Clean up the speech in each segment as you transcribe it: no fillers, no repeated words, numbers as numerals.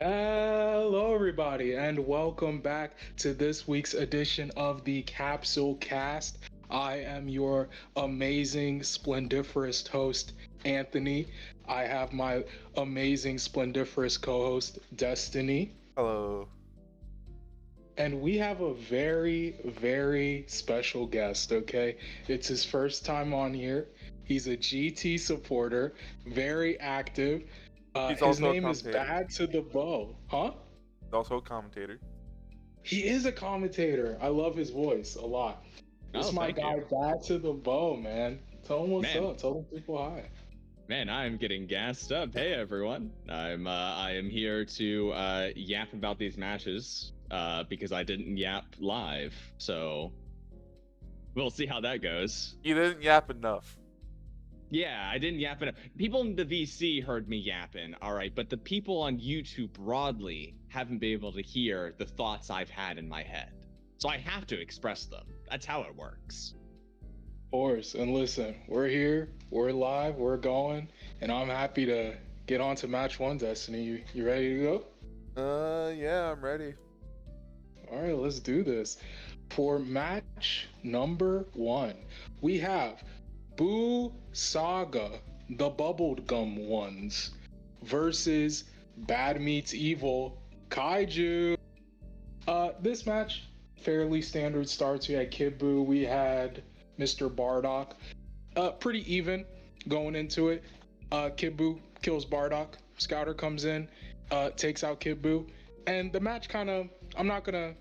Hello, everybody, and welcome back to this week's edition of the Capsule Cast. I am your amazing, splendiferous host, Anthony. I have my amazing, splendiferous co host, Destiny. Hello. And we have a very, very special guest, okay? It's his first time on here. He's a GT supporter, very active. He's His also a name is commentator. Badtothebow. Huh? He's also a commentator. He is a commentator. I love his voice a lot. This is my thank guy, you. Badtothebow, man. Tell him what's Man. up. Tell them people hi. Man, I'm getting gassed up. Hey everyone, I am here to yap about these matches because I didn't yap live, so we'll see how that goes. You didn't yap enough. Yeah, I didn't yap enough. People in the VC heard me yapping, all right, but the people on YouTube broadly haven't been able to hear the thoughts I've had in my head, so I have to express them. That's how it works. Of course. And listen, we're here. We're live. We're going. And I'm happy to get on to match one, Destiny. You ready to go? Yeah, I'm ready. All right, let's do this. For match number one, we have Buu Saga, the bubbled gum ones, versus Bad Meets Evil, Kaiju. This match, fairly standard starts. We had Kid Buu, we had Mr. Bardock. Pretty even going into it. Kid Buu kills Bardock. Scouter comes in, takes out Kid Buu. And the match kind of, I'm not going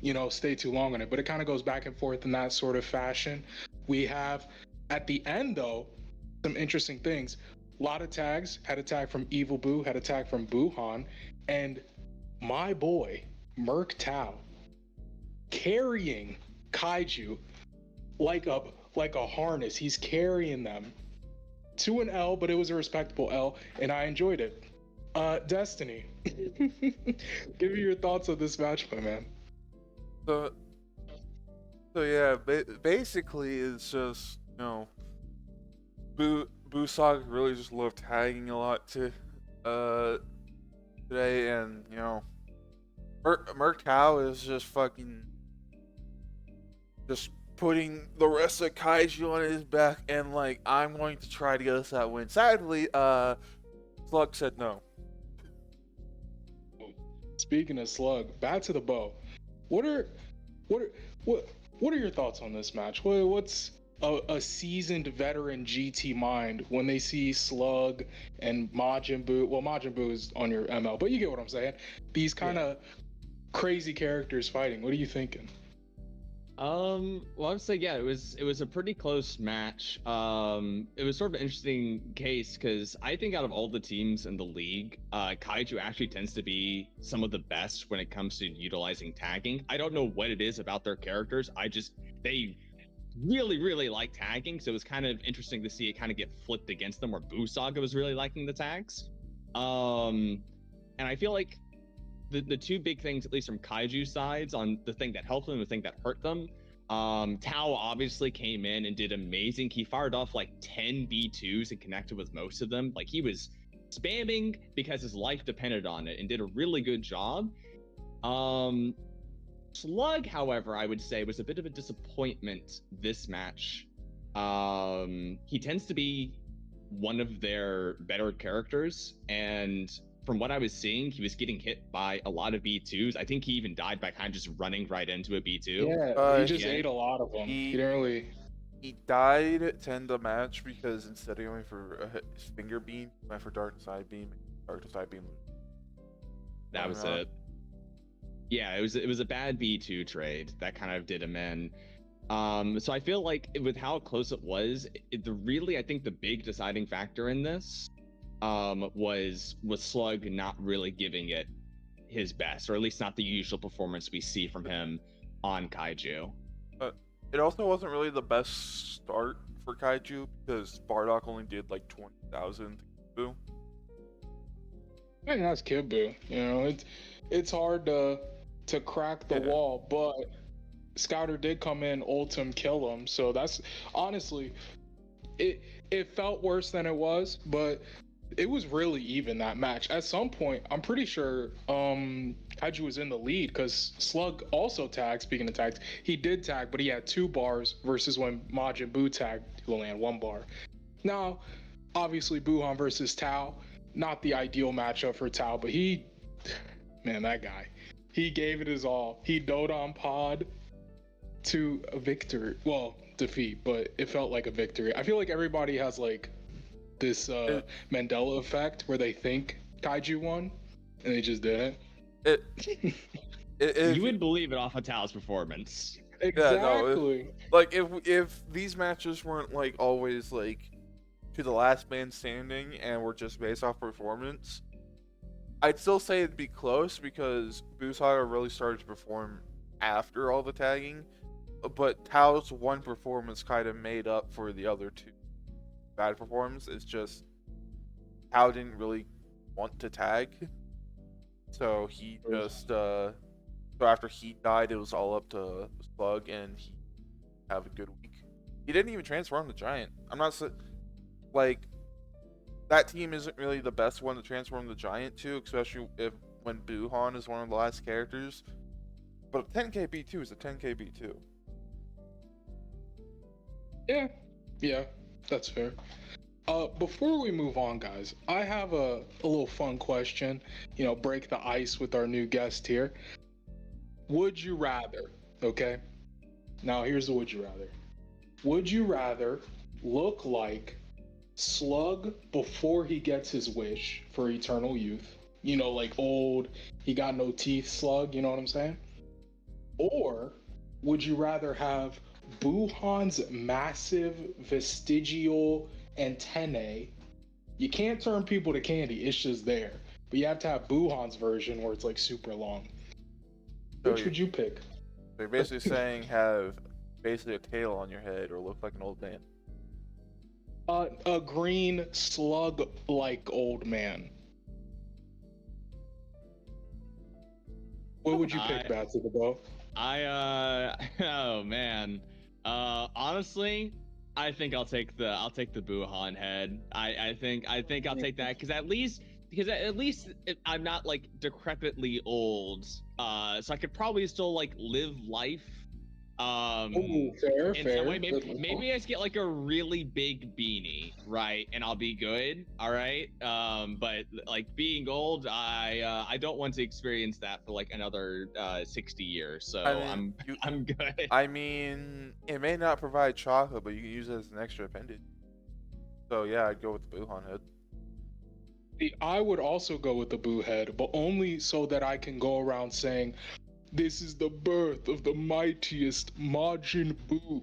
to, stay too long on it, but it kind of goes back and forth in that sort of fashion. We have, at the end, though, some interesting things. A lot of tags. Had a tag from Evil Buu, had a tag from Buhan, and my boy, Merc Tao, carrying Kaiju like a harness. He's carrying them to an L, but it was a respectable L, and I enjoyed it. Destiny, give me your thoughts on this match, my man. So yeah, basically it's just, Buu Saga really just loved tagging a lot today, and, Merc Tao is just fucking just putting the rest of Kaiju on his back, and like, I'm going to try to get us that win. Sadly, Slug said no. Speaking of Slug, Badtothebow. What are your thoughts on this match? What's a seasoned veteran GT mind when they see Slug and Majin Buu? Well, Majin Buu is on your ML, but you get what I'm saying. These kind of crazy characters fighting. What are you thinking? Well, I would say, yeah, it was a pretty close match. It was sort of an interesting case because I think out of all the teams in the league, Kaiju actually tends to be some of the best when it comes to utilizing tagging. I don't know what it is about their characters. They really, really like tagging, so it was kind of interesting to see it kind of get flipped against them, where Buu Saga was really liking the tags. And I feel like the two big things, at least from Kaiju sides, on the thing that helped them and the thing that hurt them. Tao obviously came in and did amazing. He fired off like 10 B2s and connected with most of them. Like, he was spamming because his life depended on it and did a really good job. Slug, however, I would say was a bit of a disappointment this match. He tends to be one of their better characters, and from what I was seeing, he was getting hit by a lot of B2s. I think he even died by kind of just running right into a B2. Yeah, he just ate a lot of them. He didn't really. He died to end the match because instead of going for his finger beam, he went for dark side beam. Dark side beam. That was it. Yeah, it was a bad B2 trade that kind of did him in. So I feel like with how close it was, I think the big deciding factor in this was Slug not really giving it his best, or at least not the usual performance we see from him on Kaiju. It also wasn't really the best start for Kaiju because Bardock only did like 20,000 to Buu. I think that's Kid Buu. It's hard to crack the wall, but Scouter did come in, ult him, kill him. So that's honestly, it felt worse than it was, but it was really even, that match. At some point, I'm pretty sure Kaiju was in the lead because Slug also tagged. Speaking of tags, he did tag, but he had 2 bars versus when Majin Buu tagged, he only had 1 bar. Now, obviously, Buuhan versus Tao, not the ideal matchup for Tao, but man, that guy, he gave it his all. He doed on Pod to a victory. Well, defeat, but it felt like a victory. I feel like everybody has like this Mandela effect where they think Kaiju won and they just didn't. You would believe it off of Tao's performance. Exactly. Yeah, no, like if these matches weren't like always like to the last man standing and were just based off performance, I'd still say it'd be close because Buu Saga really started to perform after all the tagging, but Tao's one performance kind of made up for the other 2 bad performance. It's just Tao didn't really want to tag, so he just so after he died, it was all up to Slug, and he have a good week. He didn't even transform the Giant. I'm not like that team isn't really the best one to transform the Giant to, especially when Buuhan is one of the last characters. But 10KB2 is a 10KB2. Yeah, that's fair. Before we move on, guys, I have a little fun question. Break the ice with our new guest here. Would you rather? Okay. Now here's the would you rather. Would you rather look like Slug before he gets his wish for eternal youth? Like old, he got no teeth Slug, you know what I'm saying? Or would you rather have Buuhan's massive vestigial antennae? You can't turn people to candy, it's just there. But you have to have Buuhan's version where it's like super long. Which would you pick? They're basically saying have basically a tail on your head or look like an old man. A green slug-like old man. What would you pick, Badtothebow? Oh man. Honestly, I think I'll take the Buuhan head. I think I'll take that because at least I'm not like decrepitly old. So I could probably still like live life. Fair. Maybe I just get like a really big beanie, right, and I'll be good. All right. But like being old, I don't want to experience that for like another 60 years. So I'm good. I mean, it may not provide chocolate, but you can use it as an extra appendage. So yeah, I'd go with the Buuhan head. I would also go with the Buu head, but only so that I can go around saying, "This is the birth of the mightiest Majin Buu,"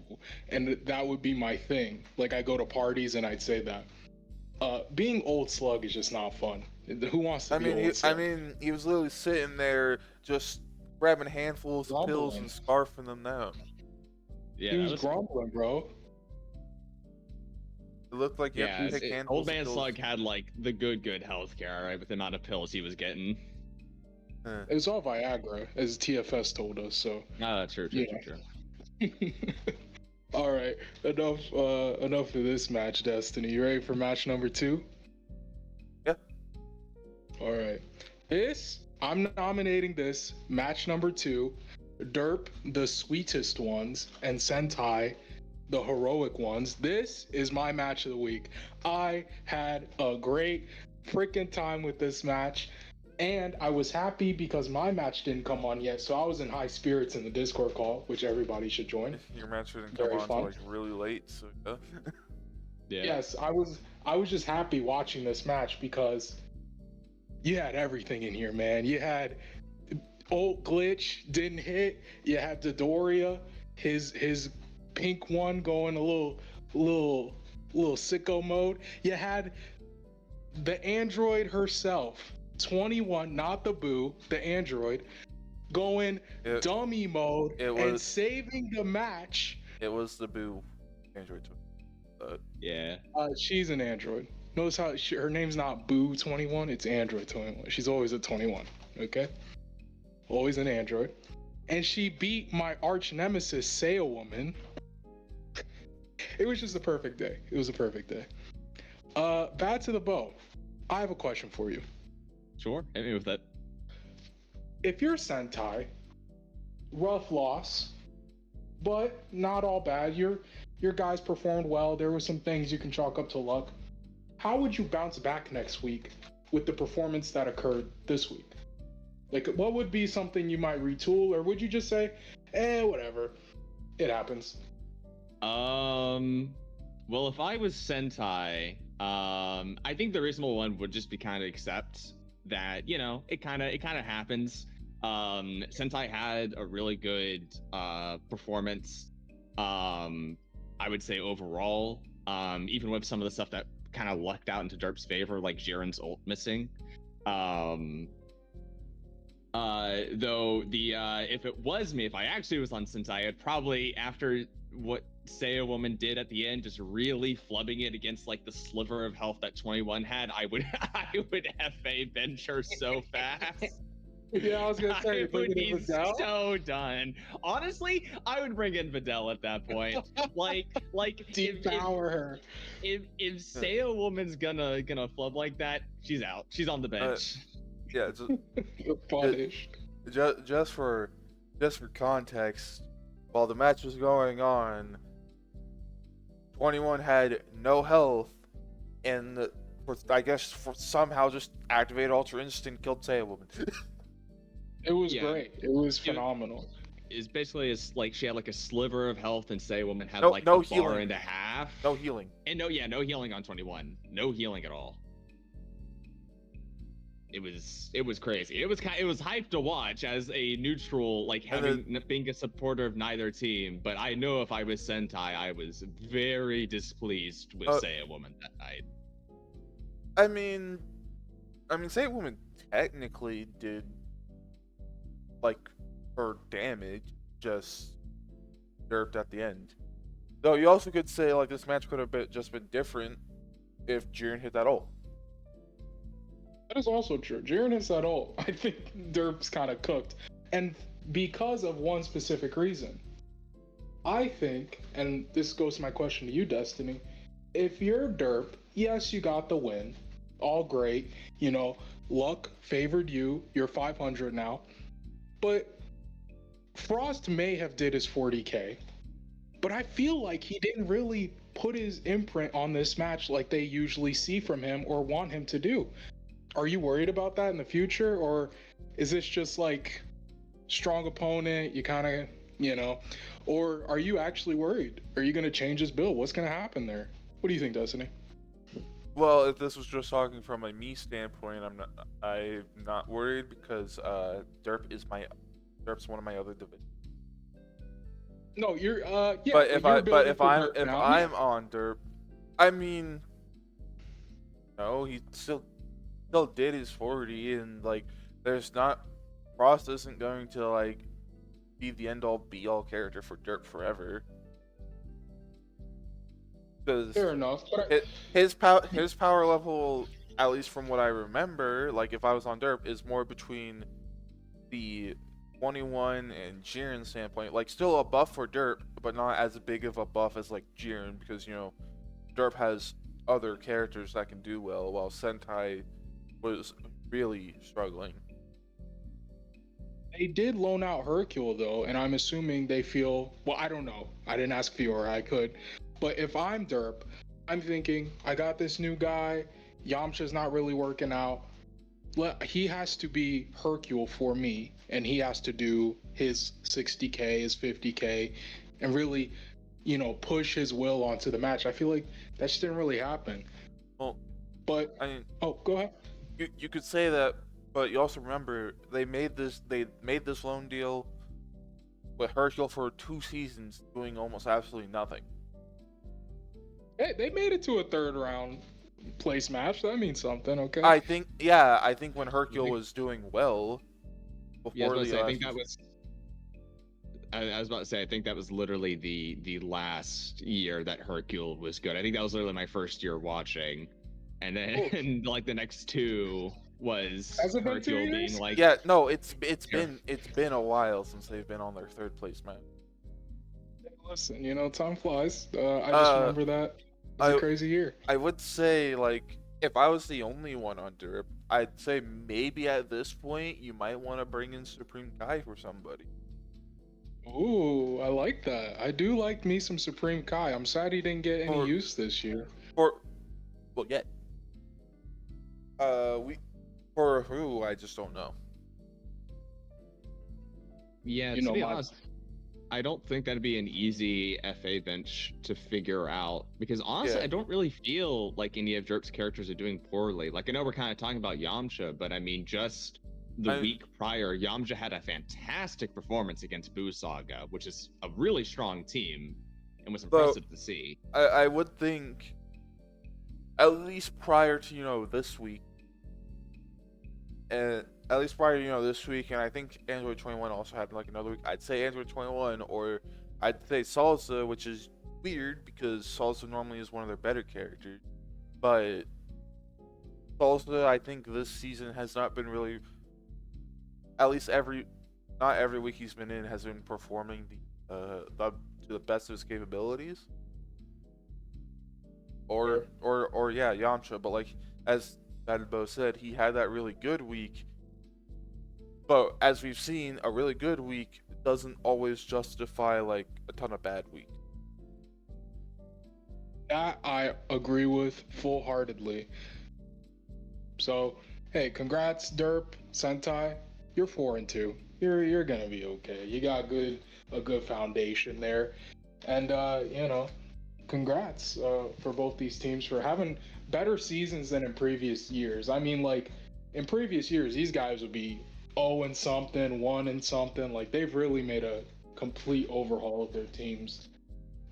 and that would be my thing. Like I go to parties and I'd say that. Being old Slug is just not fun. Who wants to be old Slug? He was literally sitting there just grabbing handfuls of pills and scarfing them down. Yeah, he was grumbling, bro. It looked like you had to pick handfuls. Old man Slug had like the good health care, all right, with the amount of pills he was getting. It was all Viagra, as TFS told us. So. No, true. All right, enough of this match, Destiny. You ready for match number 2? Yeah. All right. I'm nominating this match number 2. Derp, the sweetest ones, and Sentai, the heroic ones. This is my match of the week. I had a great freaking time with this match. And I was happy because my match didn't come on yet, so I was in high spirits in the Discord call, which everybody should join. Your match didn't come on until like really late, so yeah. Yes, I was just happy watching this match because you had everything in here, man. You had old Glitch didn't hit. You had Dodoria, his pink one going a little sicko mode. You had the android herself. 21, not the Buu, the android, going dummy mode and saving the match. It was the Buu android. Yeah. She's an android. Notice how her name's not Buu 21, it's Android 21. She's always a 21, okay? Always an android. And she beat my arch nemesis, Sailwoman. It was just a perfect day. It was a perfect day. Badtothebow. I have a question for you. Sure, hit me with that. If you're Sentai, rough loss, but not all bad. Your guys performed well. There were some things you can chalk up to luck. How would you bounce back next week with the performance that occurred this week? Like, what would be something you might retool, or would you just say, whatever, it happens? Well, if I was Sentai, I think the reasonable one would just be kind of accept that, you know, it kind of happens. Sentai had a really good performance. I would say overall, even with some of the stuff that kind of lucked out into Derp's favor, like Jiren's ult missing. Though if it was me, if I actually was on Sentai, I'd probably, after what Say a Woman did at the end, just really flubbing it against like the sliver of health that 21 had, I would FA bench her so fast. Yeah, I was gonna say, I would be so done. Honestly, I would bring in Videl at that point. Like depower her. If Say a Woman's gonna flub like that, she's out. She's on the bench. Yeah, You're punished. Just for context, while the match was going on, 21 had no health, and somehow just activated Ultra Instinct, killed Say a Woman. It was great. It was phenomenal. It's basically like she had like a sliver of health, and Say a Woman had no a healing. bar and a half. No healing. And no healing on 21. No healing at all. It was crazy. It was hype to watch as a neutral, like being a supporter of neither team. But I know if I was Sentai, I was very displeased with Say a Woman that night. I mean, Say a Woman technically did like her damage, just derped at the end. Though you also could say like this match could have just been different if Jiren hit that ult. That is also true. Jiren hits that ult. I think Derp's kind of cooked. And because of one specific reason. I think, and this goes to my question to you, Destiny, if you're Derp, yes, you got the win. All great. You know, luck favored you. You're 500 now. But Frost may have did his 40k. But I feel like he didn't really put his imprint on this match like they usually see from him or want him to do. Are you worried about that in the future, or is this just like strong opponent, you kind of, you know, or are you actually worried? Are you going to change his build? What's going to happen there? What do you think, Destiny? Well, if this was just talking from a me standpoint, I'm not worried because Derp's one of my other divisions. No, you're yeah. But if I'm on Derp, I mean, no, he still did his 40, and like Frost isn't going to like be the end all be all character for Derp forever. Fair enough. His power level, at least from what I remember, like if I was on Derp, is more between the 21 and Jiren standpoint. Like still a buff for Derp, but not as big of a buff as like Jiren, because you know Derp has other characters that can do well, while Sentai was really struggling. They did loan out Hercule though, and I'm assuming they feel, well, I don't know. I didn't ask Fiora, I could. But if I'm Derp, I'm thinking, I got this new guy, Yamcha's not really working out. He has to be Hercule for me, and he has to do his 60k, his 50k, and really, you know, push his will onto the match. I feel like that just didn't really happen. Well, but I mean, go ahead. You could say that, but you also remember they made this loan deal with Hercule for 2 seasons, doing almost absolutely nothing. Hey, they made it to a 3rd round place match. That means something, okay? I think when Hercule was doing well before I think that was. I was about to say, I think that was literally the last year that Hercule was good. I think that was literally my first year watching, and then like the next 2 was Hercule being like. Yeah, no, it's been a while since they've been on their 3rd place match. Listen, you know, time flies. I just remember that. It was a crazy year. I would say, like, If I was the only one on Derp, I'd say maybe at this point you might want to bring in Supreme Kai for somebody. Ooh, I like that. I do like me some Supreme Kai. I'm sad he didn't get any Or- use this year. Well, yeah. For who, I just don't know. Yeah, You to know, be my- honest, I don't think that'd be an easy FA bench to figure out because honestly, Yeah. I don't really feel like any of Derp's characters are doing poorly. Like I know we're kind of talking about Yamcha, but I mean just the week prior, Yamcha had a fantastic performance against Buu Saga, which is a really strong team and was impressive to see. I would think, at least prior to this week, and at least prior to this week, and I think Android 21 also had like another week. I'd say Android 21, or I'd say Salsa, which is weird because Salsa normally is one of their better characters, but Salsa, I think this season has not been really, at least not every week he's been in has been performing to the best of his capabilities. Or yeah, Yamcha, but like as Badtothebow said, he had that really good week. But as we've seen, a really good week doesn't always justify like a ton of bad weeks. That I agree with full-heartedly. So, hey, congrats, Derp, Sentai. You're 4-2. You're gonna be okay. You got a good foundation there, and congrats for both these teams for having better seasons than in previous years. I mean, like in previous years, these guys would be 0 and something, 1 and something. Like they've really made a complete overhaul of their teams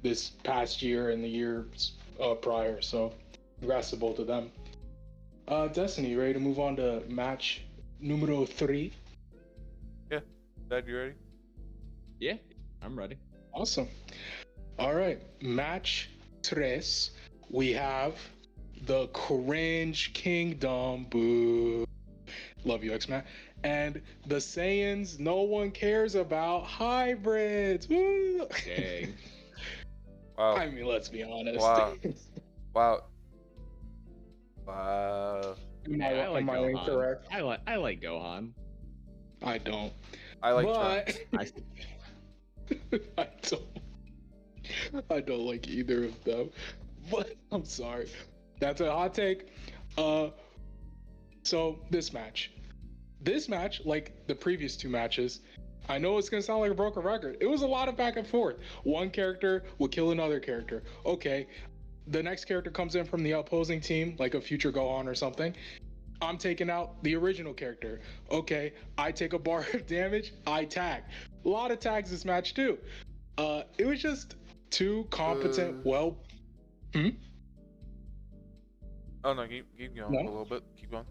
this past year and the years prior. So, congrats to both of them. Destiny, you ready to move on to match numero 3? Yeah, Dad, you ready? Yeah, I'm ready. Awesome. All right, match 3. We have the Cringe Kingdom. Boo. Love you, X-Man. And the Saiyans no one cares about hybrids. Woo. Dang. Wow. I mean, let's be honest. Wow. Wow. Wow. I like am I Gohan. incorrect? I like Gohan. I don't. I like But Trunks. I don't like either of them. But I'm sorry. That's a hot take. So this match, like the previous 2 matches, I know it's gonna sound like a broken record. It was a lot of back and forth. One character would kill another character. Okay, the next character comes in from the opposing team, like a future Gohan or something. I'm taking out the original character. Okay, I take a bar of damage, I tag. A lot of tags this match too. It was just 2 competent, Oh no, keep going No? a little bit. Keep going.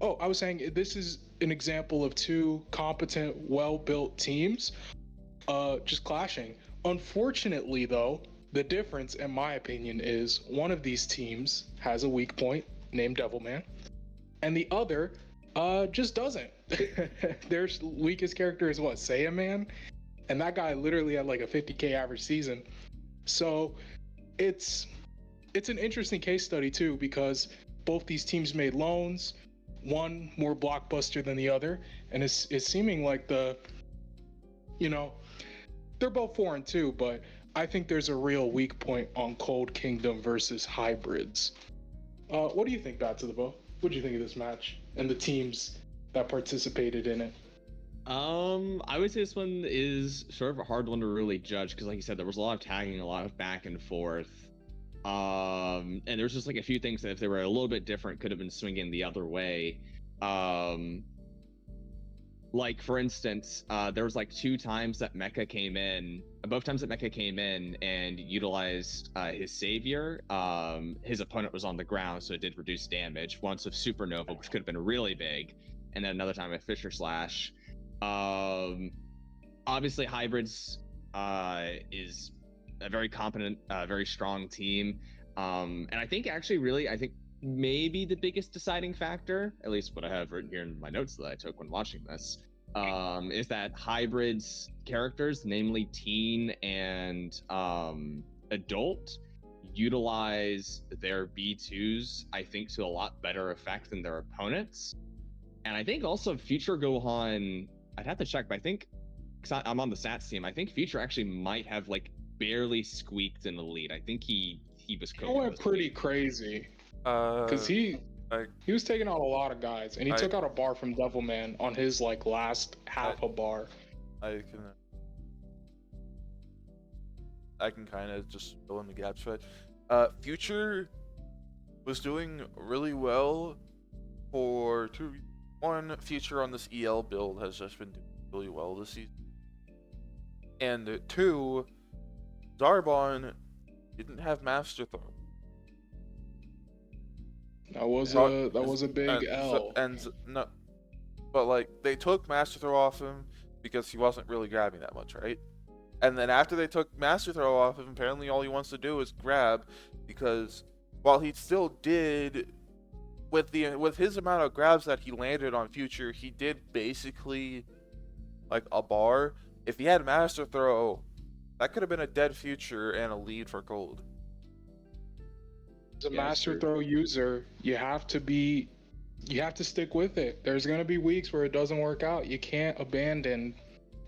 Oh, I was saying this is an example of 2 competent, well-built teams just clashing. Unfortunately, though, the difference, in my opinion, is one of these teams has a weak point named Devilman, and the other just doesn't. Their weakest character is what, Saiyaman? And that guy literally had like a 50k average season. So it's an interesting case study too, because both these teams made loans, one more blockbuster than the other, and it's seeming like they're both 4-2, but I think there's a real weak point on Cold Kingdom versus Hybrids. What do you think, Badtothebow? What do you think of this match and the teams that participated in it? I would say this one is sort of a hard one to really judge because, like you said, there was a lot of tagging, a lot of back and forth. And there's just like a few things that if they were a little bit different could have been swinging the other way. Like for instance, there was like 2 times that Mecha came in. Both times that Mecha came in and utilized his savior, his opponent was on the ground, so it did reduce damage. Once with Supernova, which could have been really big, and then another time with Fisher Slash. Obviously, Hybrids is a very competent, very strong team, and I think actually, I think maybe the biggest deciding factor, at least what I have written here in my notes that I took when watching this, is that Hybrids characters, namely teen and adult, utilize their B2s, I think, to a lot better effect than their opponents. And I think also Future Gohan, I'd have to check, but I think, because I'm on the stats team, I think Future actually might have like barely squeaked in the lead. I think he was He cooking. went pretty crazy because he was taking out a lot of guys, and he took out a bar from Devilman on his like last half a bar. I can kind of just fill in the gaps, right? Future was doing really well for two. One, Future on this EL build has just been doing really well this season, and two, Zarbon didn't have Master Throw. That was a big L. No, but like they took Master Throw off him because he wasn't really grabbing that much, right? And then after they took Master Throw off him, apparently all he wants to do is grab, because while he still did with his amount of grabs that he landed on Future, he did basically like a bar. If he had Master Throw, that could have been a dead Future and a lead for Gold. As a Master Throw user, you have to stick with it. There's gonna be weeks where it doesn't work out. You can't abandon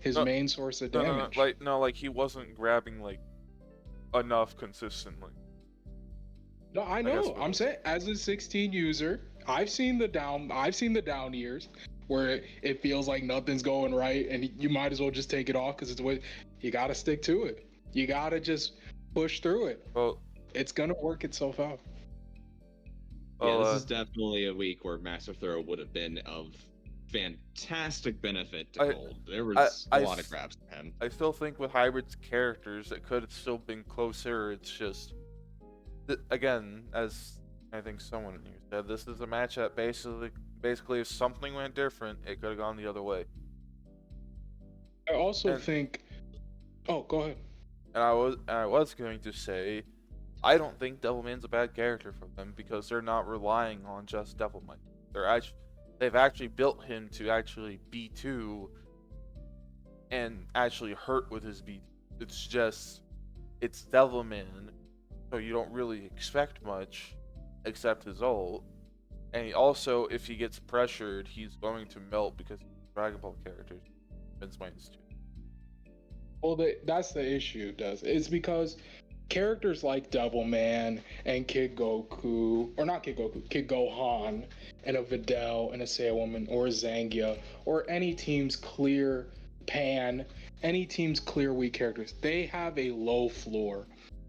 his main source of damage. Like he wasn't grabbing like enough consistently. No, I know. I'm saying, as a 16 user, I've seen the down years where it feels like nothing's going right, and you might as well just take it off because it's the way you gotta stick to it. You gotta just push through it. Well, it's gonna work itself out. Yeah, this is definitely a week where Master Throw would have been of fantastic benefit to Gold. There was a lot of grabs for him. I still think with Hybrid's characters, it could have still been closer. It's just, again, as I think someone here said, this is a match that basically if something went different, it could have gone the other way. I also think... Oh, go ahead. And I was going to say, I don't think Devilman's a bad character for them because they're not relying on just Devilman. They've actually built him to actually B2 and actually hurt with his B2. It's Devilman, so you don't really expect much except his ult. And also, if he gets pressured, he's going to melt because he's a DragonBall character. Defense -2. Well, that's the issue, it's because characters like Devilman and Kid Goku, or not Kid Goku, Kid Gohan, and a Videl and a Sailwoman or a Zangia, or any team's clear Pan, any team's clear weak characters, they have a low floor.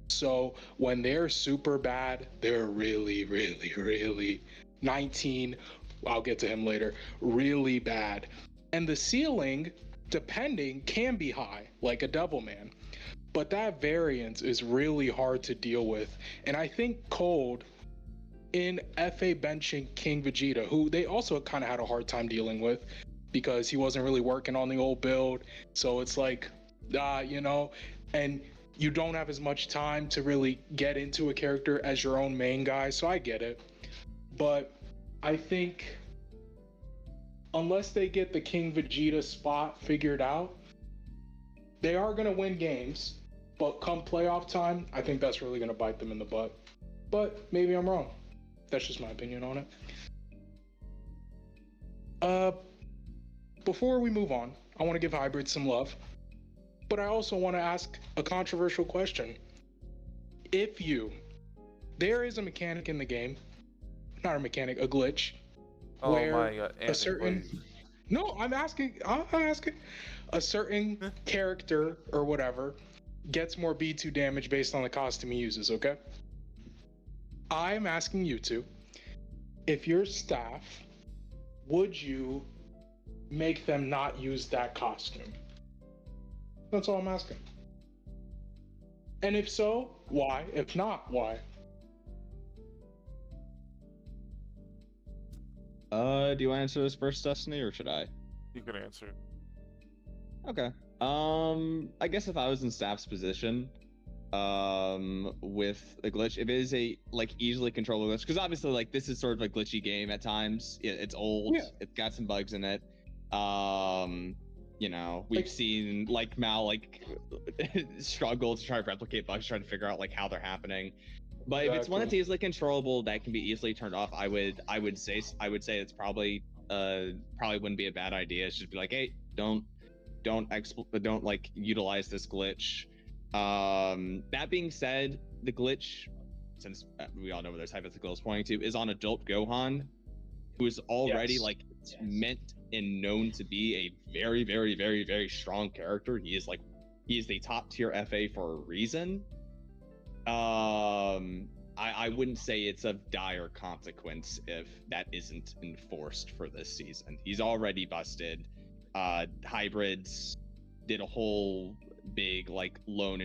So when they're super bad, they're really, really, really 19, I'll get to him later, really bad. And the ceiling, depending, can be high, like a Devilman. But that variance is really hard to deal with. And I think Cold, in FA benching King Vegeta, who they also kind of had a hard time dealing with because he wasn't really working on the old build. So it's like, and you don't have as much time to really get into a character as your own main guy. So I get it. But I think unless they get the King Vegeta spot figured out, they are going to win games. But come playoff time, I think that's really going to bite them in the butt. But maybe I'm wrong. That's just my opinion on it. Before we move on, I want to give Hybrid some love. But I also want to ask a controversial question. There is a mechanic in the game, not a mechanic, a glitch, where my God, Andy, a certain... please. No, I'm asking. A certain character or whatever gets more B2 damage based on the costume he uses, okay? I'm asking you two, if your staff, would you make them not use that costume? That's all I'm asking. And if so, why? If not, why? Do you want to answer this first, Destiny, or should I? You can answer. Okay. I guess if I was in staff's position, with a glitch, if it is a easily controllable glitch, because obviously this is sort of a glitchy game at times. It's old. Yeah. It's got some bugs in it. We've seen Mal struggle to try to replicate bugs, trying to figure out how they're happening. But if it's one that's easily controllable, that can be easily turned off, I would say it's probably wouldn't be a bad idea. It's just be like, hey, don't like utilize this glitch. That being said, the glitch, since we all know where this hypothetical is pointing to, is on adult Gohan, who is already meant and known to be a very, very, very, very strong character. He is the top tier FA for a reason. I wouldn't say it's of dire consequence if that isn't enforced for this season. He's already busted. Hybrids did a whole big loan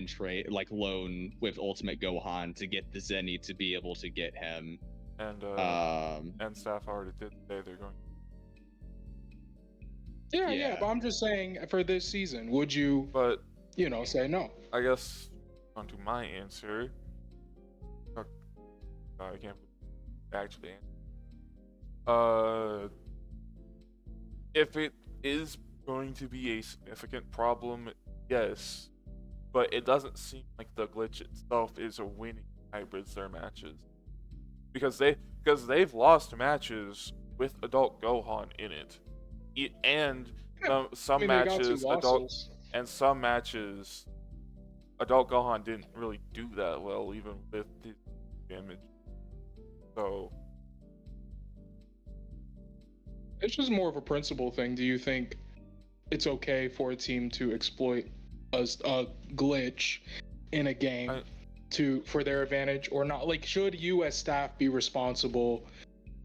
with Ultimate Gohan to get the Zenny to be able to get him. And staff already did say they're going. Yeah, but I'm just saying for this season, would you? But say no. I guess onto my answer. I can't actually. If it is going to be a significant problem, yes, but it doesn't seem like the glitch itself is winning hybrids their matches, because they've lost matches with adult Gohan in it, and some matches adult Gohan didn't really do that well, even with his damage. So it's just more of a principle thing. Do you think it's okay for a team to exploit a glitch in a game for their advantage or not? Should you as staff be responsible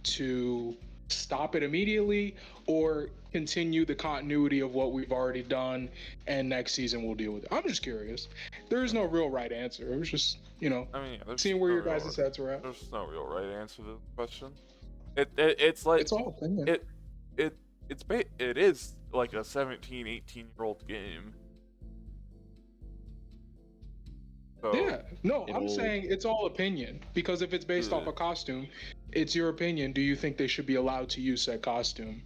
to stop it immediately or continue the continuity of what we've already done and next season we'll deal with it? I'm just curious. There is no real right answer. It was just, seeing where your guys' heads were at. There's no real right answer to the question. It's like it's all opinion. It is like a 17, 18-year-old game. So, yeah, no, I'm saying it's all opinion, because if it's based off a costume, it's your opinion. Do you think they should be allowed to use that costume?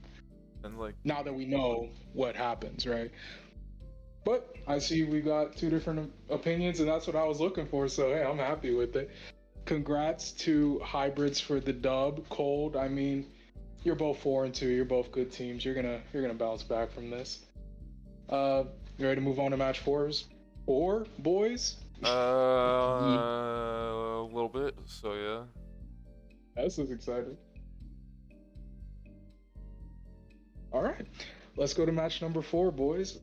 And now that we know what happens, right? But I see we got two different opinions, and that's what I was looking for. So hey, I'm happy with it. Congrats to hybrids for the dub. Cold, I mean, you're both 4-2. You're both good teams. You're gonna bounce back from this. You ready to move on to match 4, boys? A little bit. So yeah. This is exciting. All right, let's go to match number 4, boys.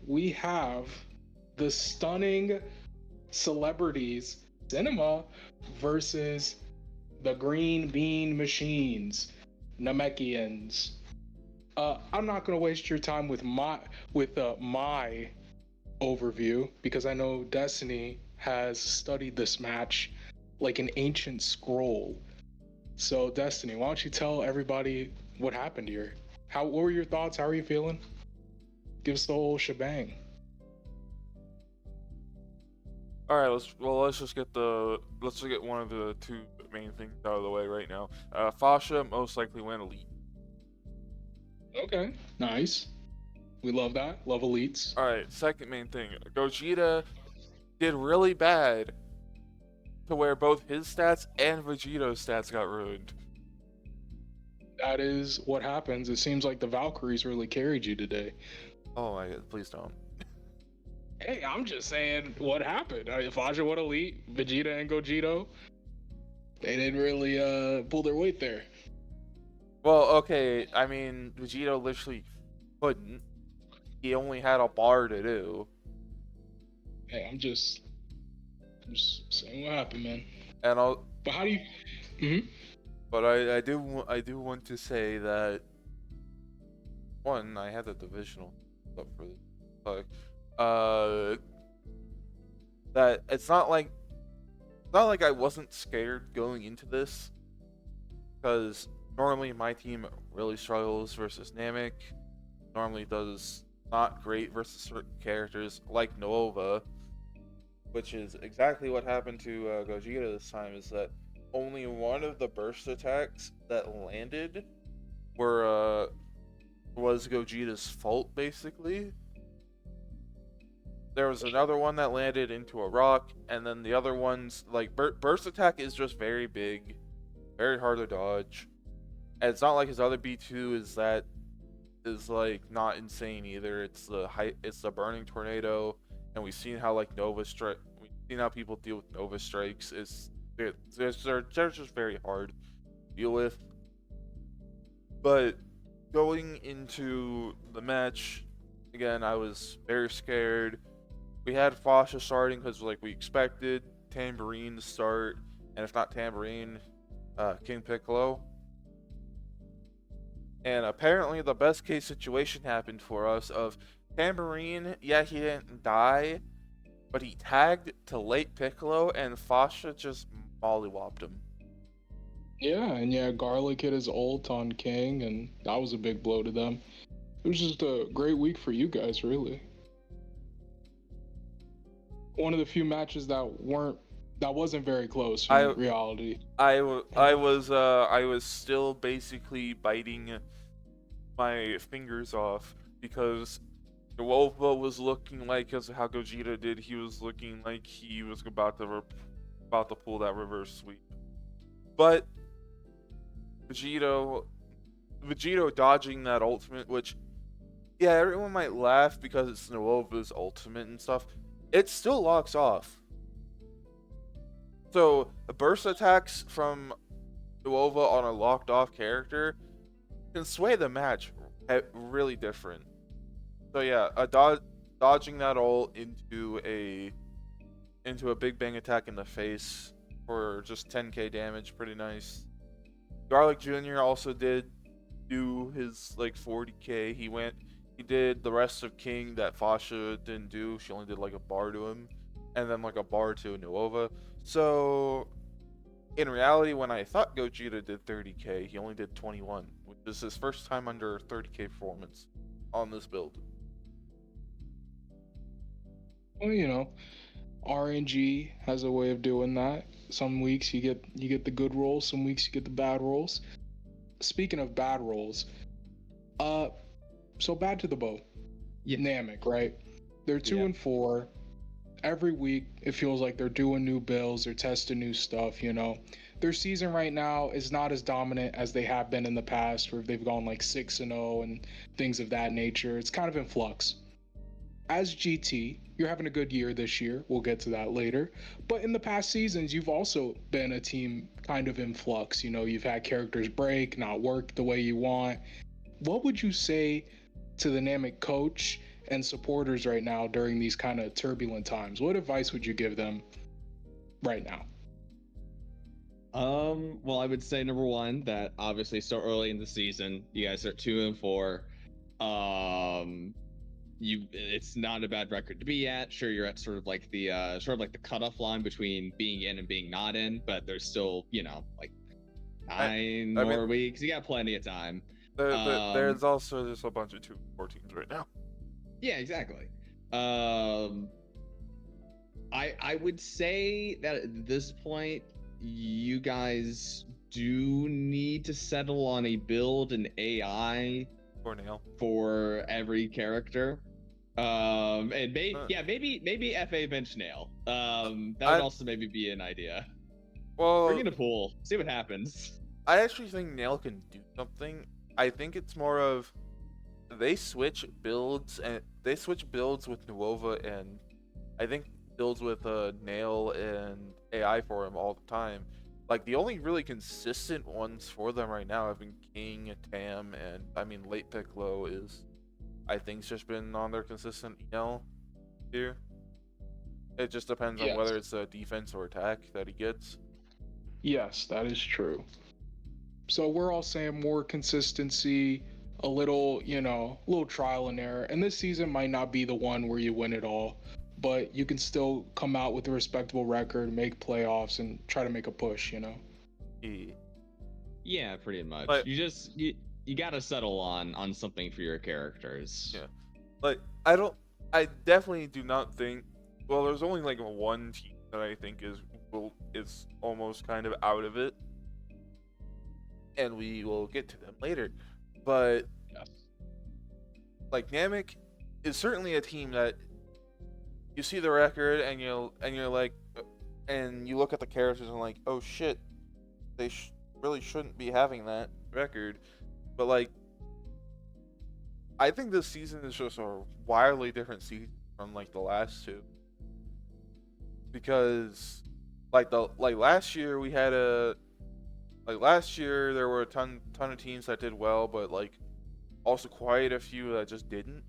We have the stunning celebrities Cinema versus the Green Bean Machines, Namekians. I'm not gonna waste your time with my overview, because I know Destiny has studied this match like an ancient scroll. So Destiny, why don't you tell everybody what happened here? What were your thoughts? How are you feeling? Give us the whole shebang. All right, let's just get one of the two main things out of the way right now. Fasha most likely went elite. Okay, nice. We love that. Love elites. All right, second main thing. Gogeta did really bad to where both his stats and Vegeto's stats got ruined. That is what happens. It seems like the Valkyries really carried you today. Oh my god, please don't. Hey, I'm just saying what happened. Fasha went elite, Vegeta and Gogeta, they didn't really pull their weight there. Well, okay, I mean, Vegeta literally couldn't. He only had a bar to do. Hey, I'm just saying what happened, man. And But how do you? Mm-hmm. But I do want to say that one, I had the divisional up for this, that it's not like I wasn't scared going into this, because normally my team really struggles versus Namek, normally does not great versus certain characters like Nova, which is exactly what happened to Gogeta this time, is that only one of the burst attacks that landed was Gogeta's fault, basically. there was another one that landed into a rock, and then the other ones, like, burst attack is just very big, very hard to dodge. And it's not like his other B2 is like not insane either. It's the burning tornado, and we've seen how like we've seen how people deal with Nova strikes. They're just very hard to deal with. But going into the match, again, I was very scared. We had Fasha starting because like we expected Tambourine to start, and if not Tambourine, King Piccolo. And apparently the best case situation happened for us of Tambourine, yeah, he didn't die, but he tagged to late Piccolo, and Fasha just mollywopped him. Yeah, and yeah, Garlic hit his ult on King, and that was a big blow to them. It was just a great week for you guys, really. One of the few matches that wasn't very close in reality. I was still basically biting my fingers off because Nuova was looking like, as how Gogeta did, he was looking like he was about to pull that reverse sweep. But Vegito dodging that ultimate, which, yeah, everyone might laugh because it's Nuova's ultimate and stuff. It still locks off. So, the burst attacks from Nuova on a locked off character can sway the match really different. So yeah, dodging that ult into a big bang attack in the face for just 10k damage, pretty nice. Garlic Jr. also did do his like 40k. He did the rest of King that Fasha didn't do. She only did like a bar to him, and then like a bar to Nuova. So in reality, when I thought Gogeta did 30k, he only did 21, which is his first time under 30k performance on this build. Well, you know, RNG has a way of doing that. Some weeks you get the good rolls, some weeks you get the bad rolls. Speaking of bad rolls, so Badtothebow, Namek, right? They're 2-4. Every week it feels like they're doing new builds, they're testing new stuff, you know. Their season right now is not as dominant as they have been in the past, where they've gone like 6-0 and things of that nature. It's kind of in flux. As GT, you're having a good year this year. We'll get to that later. But in the past seasons, you've also been a team kind of in flux. You know, you've had characters break, not work the way you want. What would you say to the Namek coach and supporters right now during these kind of turbulent times? What advice would you give them right now? Well, I would say number one, that obviously so early in the season, you guys are 2-4. It's not a bad record to be at. Sure, you're at sort of like the cutoff line between being in and being not in, but there's still, you know, like 9 more weeks. You got plenty of time. There's also just a bunch of 2-4 teams right now. Yeah, exactly. I would say that at this point, you guys do need to settle on a build and AI for every character. And maybe FA bench Nail. That would also maybe be an idea. Well, bring in a pool, see what happens. I actually think Nail can do something. I think it's more of they switch builds with Nuova, and I think builds with Nail and AI for him all the time. Like the only really consistent ones for them right now have been King, Tam, and I mean late Piccolo is, I think, it's just been on their consistent here. It just depends on whether it's a defense or attack that he gets. Yes, that is true. So we're all saying more consistency, a little, you know, a little trial and error. And this season might not be the one where you win it all, but you can still come out with a respectable record, make playoffs, and try to make a push, you know? Yeah, pretty much. But, you gotta settle on something for your characters. Yeah. Like, I definitely do not think, well, there's only like one team that I think is almost kind of out of it, and we will get to them later. But like Namek is certainly a team that you see the record and you're like, and you look at the characters and like, oh shit, they really shouldn't be having that record. But like, I think this season is just a wildly different season from like the last two, because like last year we had last year there were a ton of teams that did well, but like also quite a few that just didn't.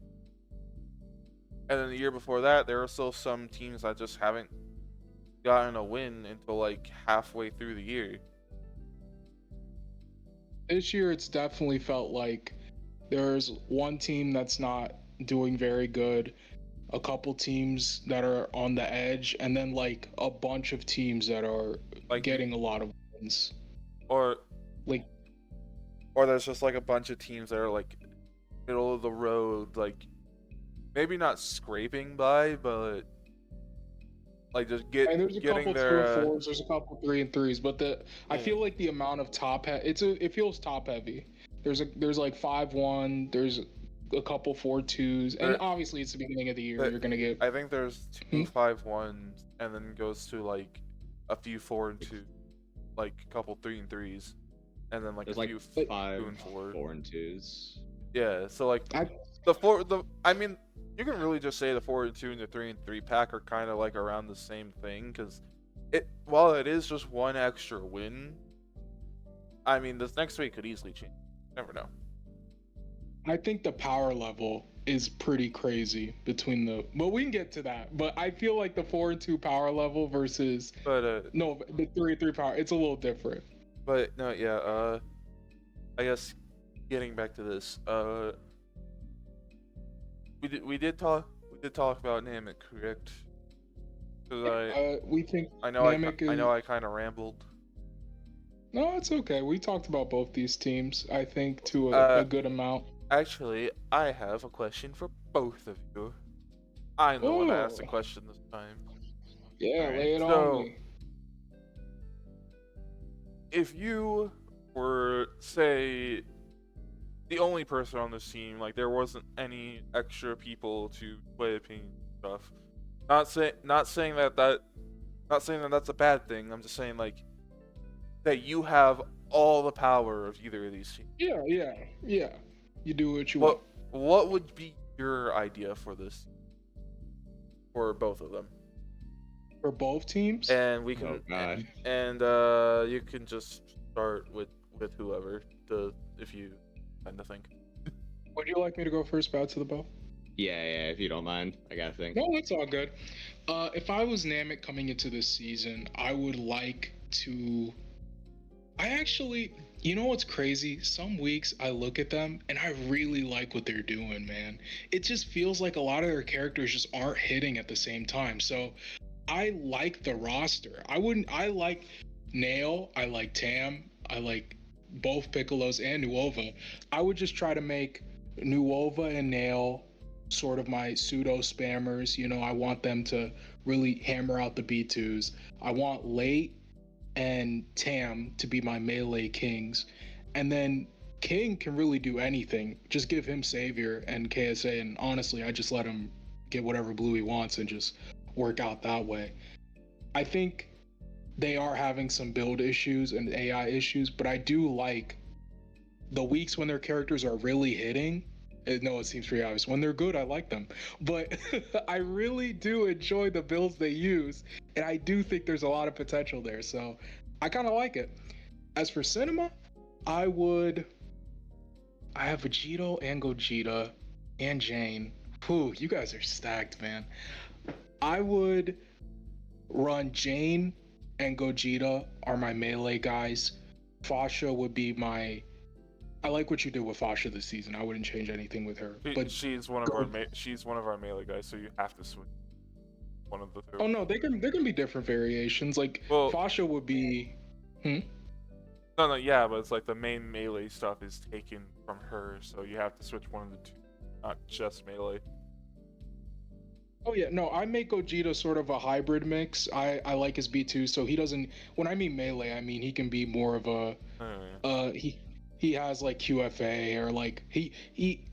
And then the year before that, there were still some teams that just haven't gotten a win until like halfway through the year. This year, it's definitely felt like there's one team that's not doing very good, a couple teams that are on the edge, and then like a bunch of teams that are like getting a lot of wins. Or like, or there's just like a bunch of teams that are like middle of the road, like maybe not scraping by, but like just there's a getting couple their 2 and 4s, there's a couple 3 and 3s, but I feel like the amount of it feels top heavy. There's like 5-1, there's a couple 4-2s, and obviously it's the beginning of the year. You're gonna get. I think there's 2 5-1s, and then goes to like a few 4 and 2, like a couple 3 and 3s, and then like there's a like few 5 2 and 4. 4 and 2s. Yeah, so like I mean, you can really just say the 4 and 2 and the 3 and 3 pack are kind of like around the same thing, because while it is just one extra win, I mean this next week could easily change. Never know. I think the power level is pretty crazy between but we can get to that. But I feel like the 4 and 2 power level versus the 3 and 3 power, it's a little different. But no, yeah. I guess getting back to this, we did talk about Namek, correct? Because we think I know Namek I know I kind of rambled. No, it's okay. We talked about both these teams, I think, to a good amount. Actually, I have a question for both of you. I'm the one that asked the question this time. Yeah, right. Lay it on me. If you were, say, the only person on this team, like there wasn't any extra people to play opinion stuff. Not saying that that's a bad thing. I'm just saying like that you have all the power of either of these teams. Yeah. You do what you want. What would be your idea for this? For both of them? For both teams? And we can you can just start with whoever if you kind of think. Would you like me to go first, Badtothebow? Yeah, if you don't mind. I gotta think. No, it's all good. If I was Namek coming into this season, I would like to. You know what's crazy? Some weeks I look at them and I really like what they're doing, man. It just feels like a lot of their characters just aren't hitting at the same time. So I like the roster. I like Nail, I like Tam, I like both Piccolos and Nuova. I would just try to make Nuova and Nail sort of my pseudo spammers. You know, I want them to really hammer out the B2s. I want Late and Tam to be my melee kings, and then King can really do anything. Just give him Savior and KSA, and honestly, I just let him get whatever blue he wants and just work out that way. I think they are having some build issues and AI issues, but I do like the weeks when their characters are really hitting. No, it seems pretty obvious. When they're good, I like them. But I really do enjoy the builds they use, and I do think there's a lot of potential there. So I kind of like it. As for Cinema, I have Vegito and Gogeta and Jane. Whew, you guys are stacked, man. I would run Jane and Gogeta are my melee guys. Fasha would be my... I like what you did with Fasha this season. I wouldn't change anything with her. But she's one of our melee guys, so you have to switch one of the two. Oh no, there can be different variations. Like Fasha would be. No, yeah, but it's like the main melee stuff is taken from her, so you have to switch one of the two, not just melee. Oh yeah, no, I make Gogeta sort of a hybrid mix. I like his B2, so he doesn't. When I mean melee, I mean he can be more of a. he has like QFA or like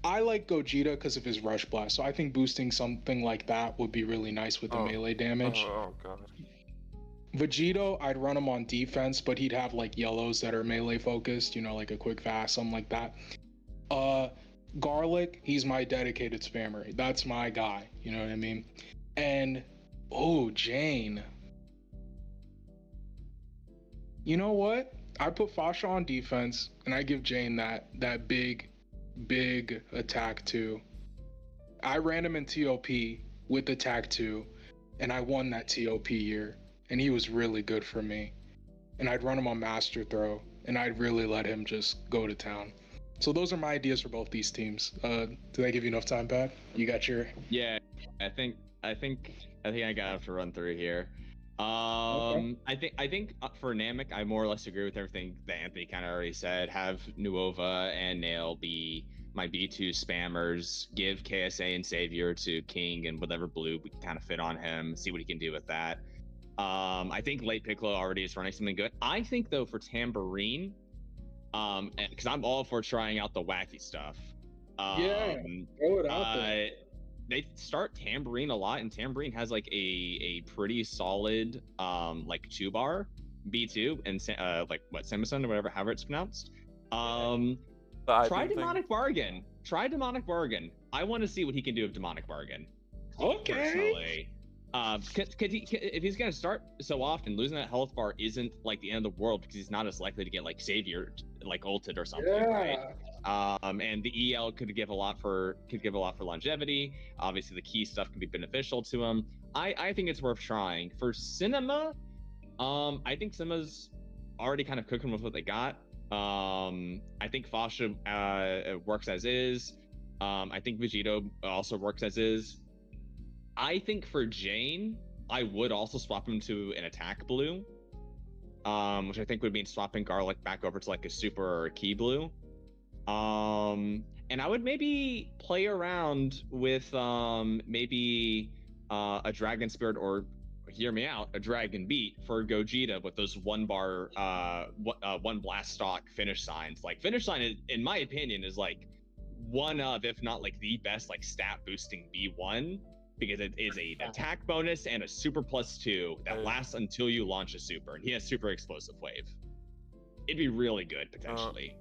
I like Gogeta because of his Rush Blast. So I think boosting something like that would be really nice with the melee damage. Oh god. Vegito, I'd run him on defense, but he'd have like yellows that are melee focused, you know, like a quick fast, something like that. Garlic, he's my dedicated spammer. That's my guy, you know what I mean? And Jane. You know what? I put Fasha on defense, and I give Jane that big attack 2. I ran him in TOP with attack 2, and I won that TOP year, and he was really good for me. And I'd run him on Master Throw, and I'd really let him just go to town. So those are my ideas for both these teams. Did I give you enough time, Pat? You got your... Yeah, I think I got to run through here. Okay. I think for Namek, I more or less agree with everything that Anthony kind of already said. Have Nuova and Nail be my B2 spammers. Give KSA and Savior to King and whatever blue we can kind of fit on him. See what he can do with that. I think Late Piccolo already is running something good. I think though for Tambourine, because I'm all for trying out the wacky stuff. Throw it out there. They start Tambourine a lot, and Tambourine has like a pretty solid like 2-bar B2 and like what Samson or whatever, however it's pronounced. Try Demonic Bargain. Try Demonic Bargain. I want to see what he can do with Demonic Bargain. Okay. Personally. If he's gonna start so often, losing that health bar isn't like the end of the world because he's not as likely to get like Savior like ulted or something, right? And the EL could give a lot for longevity. Obviously, the key stuff can be beneficial to him. I think it's worth trying. For Cinema, I think Cinema's already kind of cooking with what they got. I think Fasha works as is. I think Vegito also works as is. I think for Jane, I would also swap him to an attack blue, which I think would mean swapping Garlic back over to like a super or a key blue. And I would maybe play around with maybe a Dragon Spirit or, hear me out, a Dragon Beat for Gogeta with those 1-bar, 1 blast stock finish signs. Like finish sign, in my opinion, is like one of, if not like the best like stat boosting B1. Because it is an attack bonus and a super +2 that lasts until you launch a super, and he has super explosive wave. It'd be really good potentially.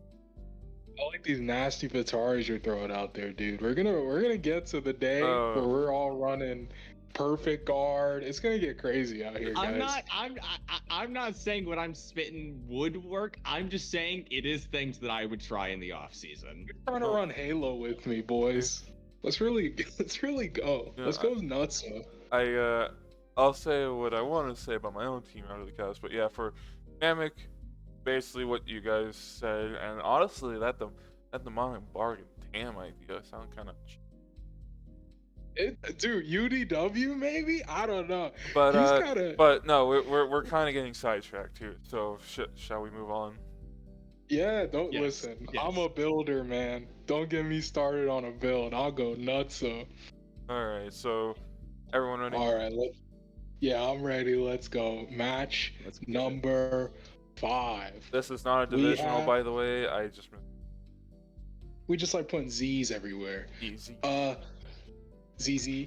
I like these nasty Vitaris you're throwing out there, dude. We're gonna get to the day where we're all running perfect guard. It's gonna get crazy out here, guys. I'm not saying what I'm spitting would work. I'm just saying it is things that I would try in the off season. You're trying to run Halo with me, boys. Let's really go. Yeah, Let's go nuts. I'll say what I want to say about my own team out of the cast, but yeah, for Namek, basically what you guys said, and honestly, that demonic bargain damn idea sound kind of. Dude, UDW maybe? I don't know. But no, we're kind of getting sidetracked here. So shall we move on? Yeah, listen. Yes. I'm a builder, man. Don't get me started on a build. I'll go nuts. All right, so everyone ready? All right, I'm ready. Let's go. Match number 5. This is not a divisional, by the way. We just like putting Z's everywhere. Easy. ZZ.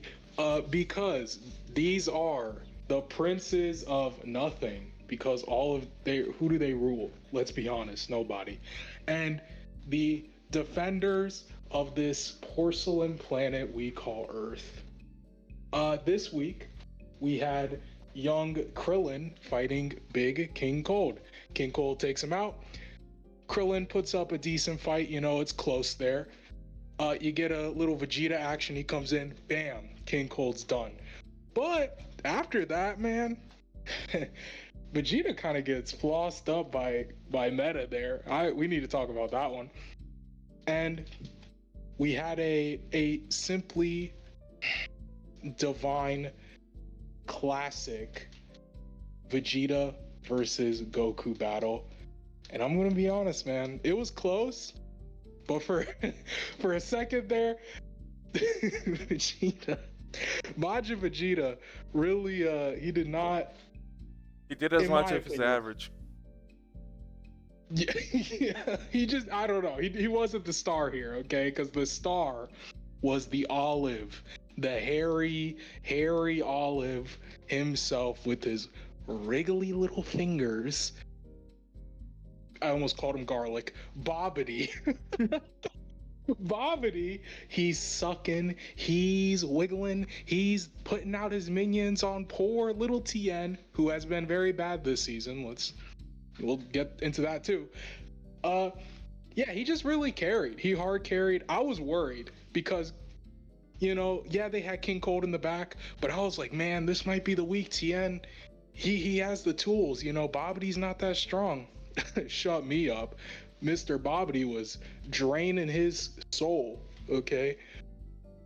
Because these are the princes of nothing. Because who do they rule? Let's be honest, nobody. And the defenders of this porcelain planet we call Earth. This week, we had young Krillin fighting big King Cold. King Cold takes him out. Krillin puts up a decent fight, it's close there. You get a little Vegeta action, he comes in, bam, King Cold's done. But after that, man, Vegeta kind of gets flossed up by meta there. We need to talk about that one. And we had a simply divine classic Vegeta versus Goku battle. And I'm gonna be honest, man, it was close, but for a second there, Majin Vegeta really he did not. He did as much as his average. Yeah, yeah, he just, I don't know. He wasn't the star here, okay? Because the star was the Olive, the hairy Olive himself with his wriggly little fingers. I almost called him garlic. Bobbity. Bobbity, he's sucking, he's wiggling, he's putting out his minions on poor little Tien, who has been very bad this season. We'll get into that too. Yeah, he just really carried. He hard carried. I was worried because, yeah, they had King Cold in the back, but I was like, man, this might be the weak Tien. He has the tools. Bobbity's not that strong. Shut me up. Mr. Bobbity was draining his soul. Okay,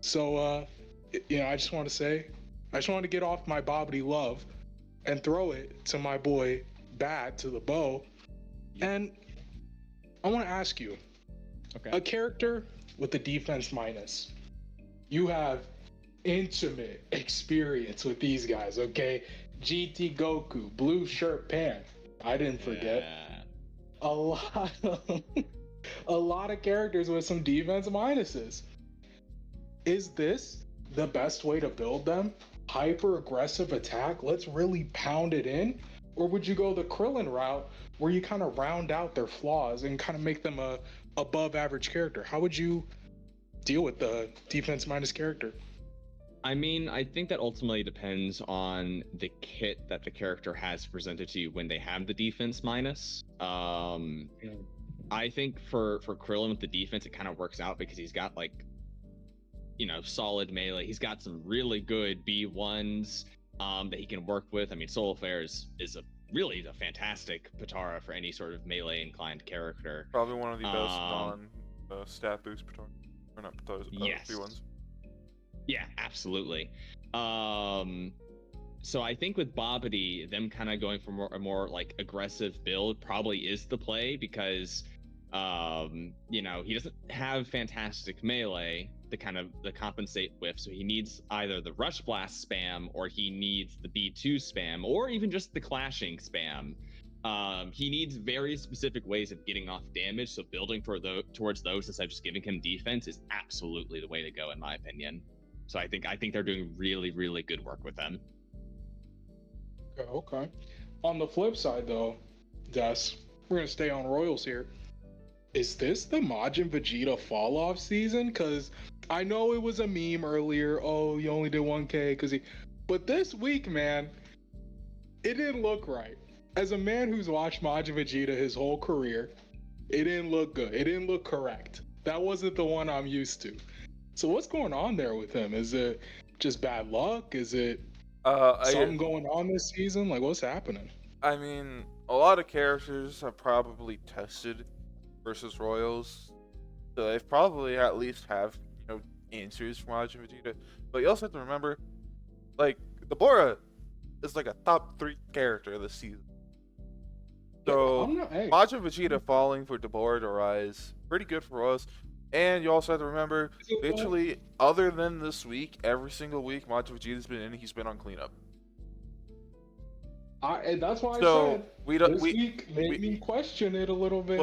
so I just want to get off my Bobbity love and throw it to my boy Badtothebow. And I want to ask you, a character with a defense minus. You have intimate experience with these guys, okay? GT Goku, blue shirt Pan. I didn't forget. Yeah. A lot of characters with some defense minuses. Is this the best way to build them? Hyper aggressive attack, let's really pound it in? Or would you go the Krillin route where you kind of round out their flaws and kind of make them a above average character? How would you deal with the defense minus character? I mean, I think that ultimately depends on the kit that the character has presented to you when they have the defense minus. I think for Krillin with the defense, it kind of works out because he's got solid melee. He's got some really good B1s that he can work with. I mean, Soul Affairs is really a fantastic Patara for any sort of melee inclined character. Probably one of the best non stat boost Patara. Or not Pataras, yes. B1s. Yeah, absolutely. So I think with Bobbity, them kind of going for a more like aggressive build probably is the play because, he doesn't have fantastic melee to compensate with. So he needs either the Rush Blast spam or he needs the B2 spam or even just the clashing spam. He needs very specific ways of getting off damage. So building towards those instead of just giving him defense is absolutely the way to go, in my opinion. So I think they're doing really, really good work with them. Okay. On the flip side, though, Des, we're gonna stay on Royals here. Is this the Majin Vegeta fall off season? Because I know it was a meme earlier. Oh, you only did 1K but this week, man, it didn't look right. As a man who's watched Majin Vegeta his whole career, it didn't look good. It didn't look correct. That wasn't the one I'm used to. So what's going on there with him? Is it just bad luck? Is it something going on this season? Like, what's happening? I mean, a lot of characters have probably tested versus Royals. So they've probably at least have, answers for Majin Vegeta. But you also have to remember, like, Deborah is like a top 3 character this season. So Majin Vegeta falling for Deborah to rise, pretty good for Royals. And you also have to remember, literally, other than this week, every single week Majin Vegeta's been in, he's been on cleanup. And that's why I said this week made me question it a little bit.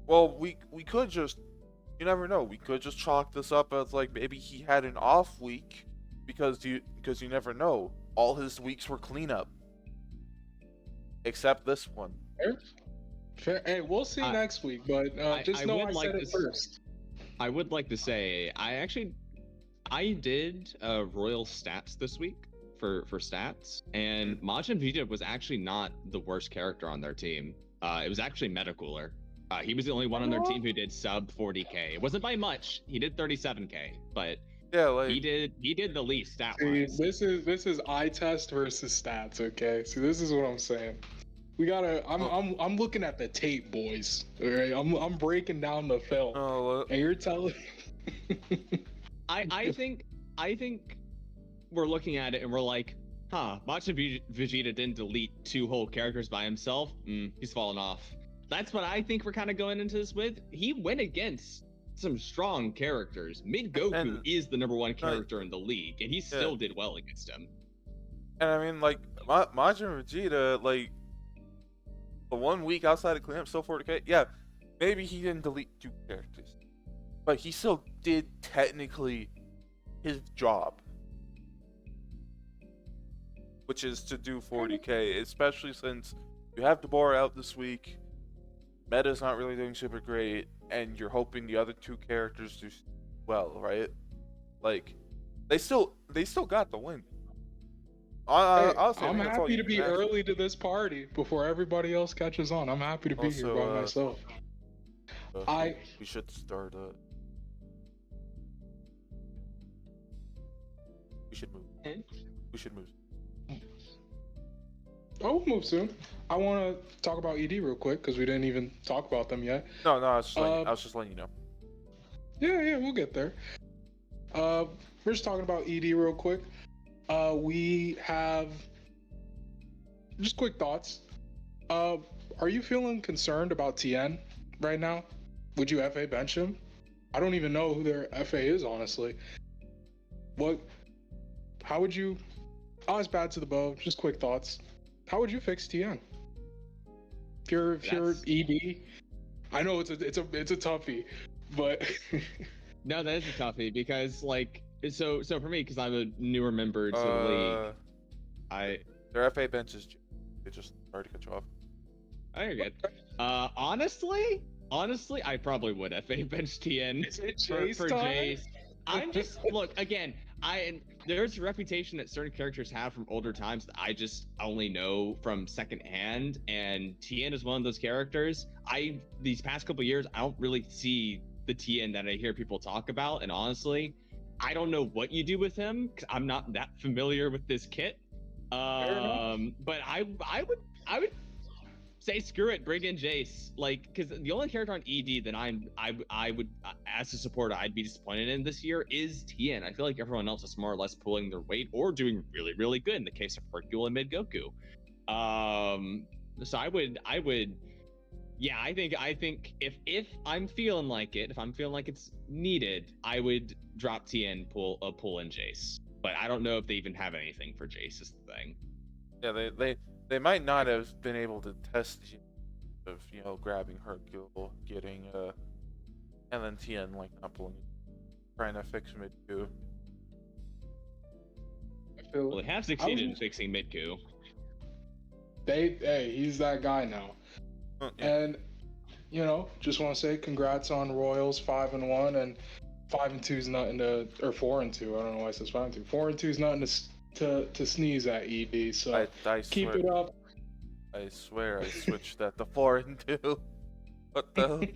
Well, we could just, you never know, we could just chalk this up as like maybe he had an off week because you never know. All his weeks were cleanup, except this one. Fair. Hey, we'll see next week, but just know I said it first. I would like to say I did Royal stats this week for stats, and Majin Vegeta was actually not the worst character on their team. It was actually Metacooler. He was the only one on their team who did sub 40k. It wasn't by much. He did 37k, but yeah, like he did the least stat wise. This is eye test versus stats. Okay, so this is what I'm saying. We gotta. I'm looking at the tape, boys. All right, I'm breaking down the film, and you're telling. I think we're looking at it and we're like, Majin Vegeta didn't delete 2 whole characters by himself. He's fallen off. That's what I think we're kind of going into this with. He went against some strong characters. Mid Goku is the #1 character in the league, and he still did well against him. And I mean, like Majin Vegeta, like the 1 week outside of cleanup, still 40k. Yeah, maybe he didn't delete 2 characters, but he still did technically his job, which is to do 40k, especially since you have Deborah out this week. Meta's not really doing super great, and you're hoping the other 2 characters do well, right? Like, they still got the win. Honestly, I'm happy to be early to this party before everybody else catches on. I'm happy to be here by myself. We should start. We should move. We should move. Oh, we'll move soon. I want to talk about ED real quick because we didn't even talk about them yet. No, I was just letting you know. Yeah, we'll get there. We're just talking about ED real quick. We have just quick thoughts. Are you feeling concerned about TN right now? Would you FA bench him? I don't even know who their FA is, honestly. How would you? It's Badtothebow. Just quick thoughts. How would you fix TN? If you're ED, I know it's a toughie, but no, that is a toughie because so for me, because I'm a newer member to the league, their FA bench is just hard to cut you off. Oh, you're good. Honestly, I probably would FA bench TN for Jace. I'm just look again. There's a reputation that certain characters have from older times that I just only know from secondhand, and TN is one of those characters. These past couple years, I don't really see the TN that I hear people talk about, and honestly, I don't know what you do with him because I'm not that familiar with this kit. But I would say screw it, bring in Jace. Because the only character on ED that I would, as a supporter, I'd be disappointed in this year is TN. I feel like everyone else is more or less pulling their weight or doing really, really good in the case of Hercule and Mid Goku. So I would, yeah, I think if I'm feeling like it, if I'm feeling like it's needed, I would drop TN, pull in Jace. But I don't know if they even have anything for Jace is the thing. Yeah, they might not have been able to test of grabbing Hercule, getting and then TN not pulling, trying to fix Midku. Well, they have succeeded in fixing Midku. He's that guy now. Yeah. And just want to say congrats on Royals 5-1, and 5-2 is nothing to, or 4-2. I don't know why it says 5-2. 4-2 is nothing to sneeze at, ED. So I keep it up. I swear I switched that to 4-2. What the?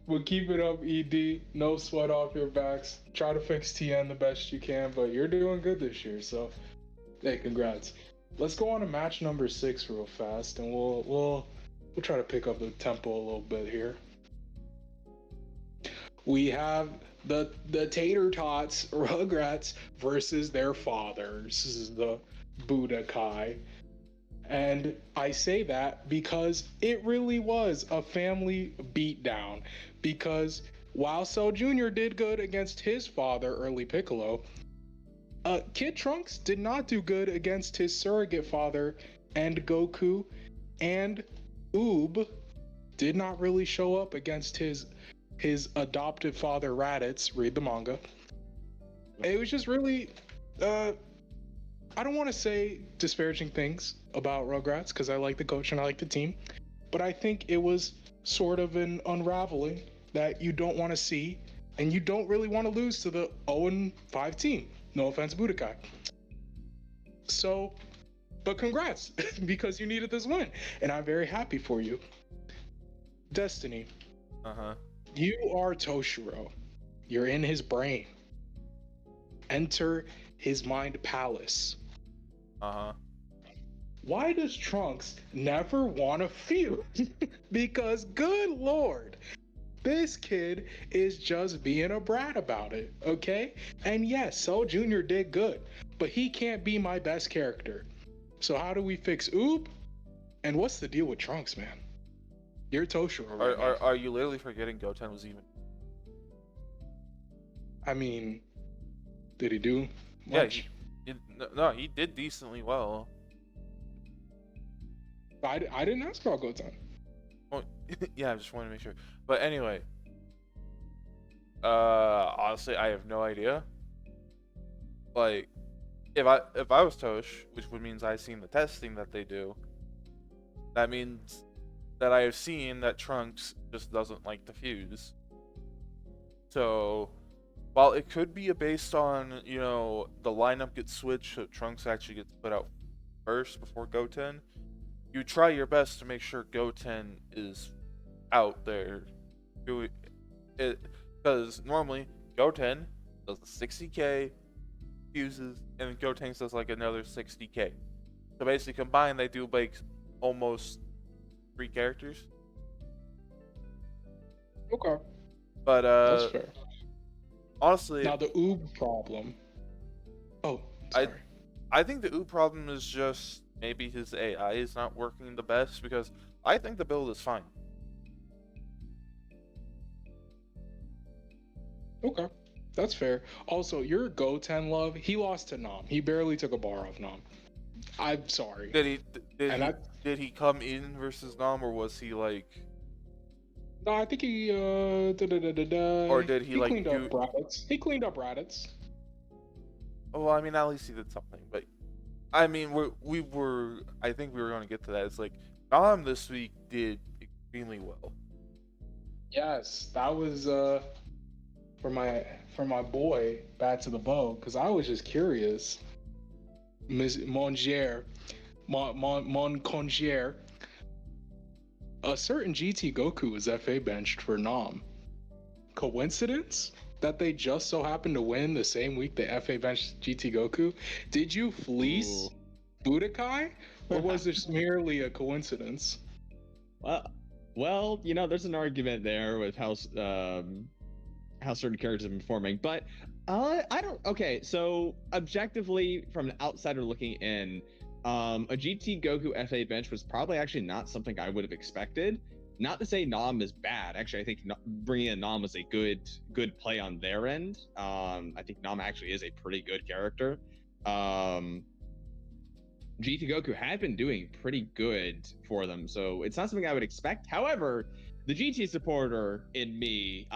Well, keep it up, ED. No sweat off your backs. Try to fix TN the best you can, but you're doing good this year. So, hey, congrats. Let's go on to match number 6 real fast, and we'll try to pick up the tempo a little bit here. We have the Tater Tots Rugrats versus their fathers. This is the Budokai. And I say that because it really was a family beatdown. Because while Cell Jr. did good against his father, Early Piccolo, Kid Trunks did not do good against his surrogate father and Goku, and Oob did not really show up against his adoptive father Raditz. Read the manga. It was just really I don't want to say disparaging things about Rugrats because I like the coach and I like the team, but I think it was sort of an unraveling that you don't want to see, and you don't really want to lose to the 0-5 team. No offense, Budokai. So, but congrats, because you needed this win, and I'm very happy for you. Destiny. You are Toshiro. You're in his brain. Enter his mind palace. Why does Trunks never want to feud? Because good lord, this kid is just being a brat about it, okay? And yes, Cell Jr. did good, but he can't be my best character. So how do we fix Oob? And what's the deal with Trunks, man? You're Toshiro right now. Are you literally forgetting Goten was even? I mean, did he do much? Yeah, he did decently well. I didn't ask about Goten. Oh, yeah, I just wanted to make sure. But anyway, honestly, I have no idea. Like, if I was Tosh, which would means I've seen the testing that they do, that means that I have seen that Trunks just doesn't like to fuse. So, while it could be based on, you know, the lineup gets switched so Trunks actually gets put out first before Goten, you try your best to make sure Goten is out there doing it, because normally Goten does the 60k, fuses, and then Goten does like another 60k. So basically combined they do like almost 3 characters. Okay, But that's fair. honestly, Now the oob problem. Oh, sorry. I think the oob problem is just maybe his AI is not working the best, because I think the build is fine. Okay, that's fair. Also, your Goten love, he lost to Nam. He barely took a bar off Nam. I'm sorry. Did he come in versus Nam, or was he like? No, I think he Or did he like cleaned up Raditz. He cleaned up Raditz. Oh, I mean, at least he did something. But I mean, I think we were going to get to that. It's like Nam this week did extremely well. Yes, that was for my boy Badtothebow, because I was just curious. Mon Congier, a certain GT Goku was FA benched for Nam. Coincidence that they just so happened to win the same week they FA benched GT Goku? Did you fleece Budokai, or was this merely a coincidence? Well, you know, there's an argument there with how certain characters have been performing, but I don't. Okay, so objectively, from an outsider looking in, a GT Goku FA bench was probably actually not something I would have expected. Not to say Nam is bad. Actually, I think bringing in Nam was a good play on their end. I think Nam actually is a pretty good character. GT Goku had been doing pretty good for them, so it's not something I would expect. However, the GT supporter in me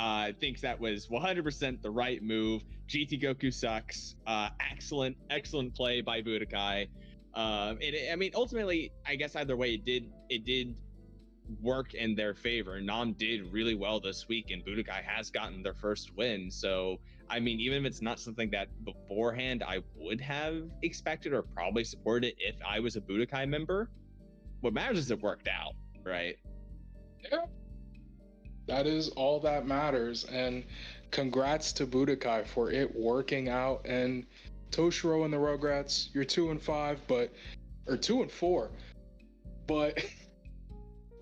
thinks that was 100% the right move. GT Goku sucks. Excellent play by Budokai. I mean, ultimately, I guess either way, it did work in their favor. Nam did really well this week, and Budokai has gotten their first win. So, I mean, even if it's not something that beforehand I would have expected or probably supported if I was a Budokai member, what matters is it worked out, right? Yeah. That is all that matters, and congrats to Budokai for it working out. And Toshiro and the Rugrats, you're 2-5, or 2-4, but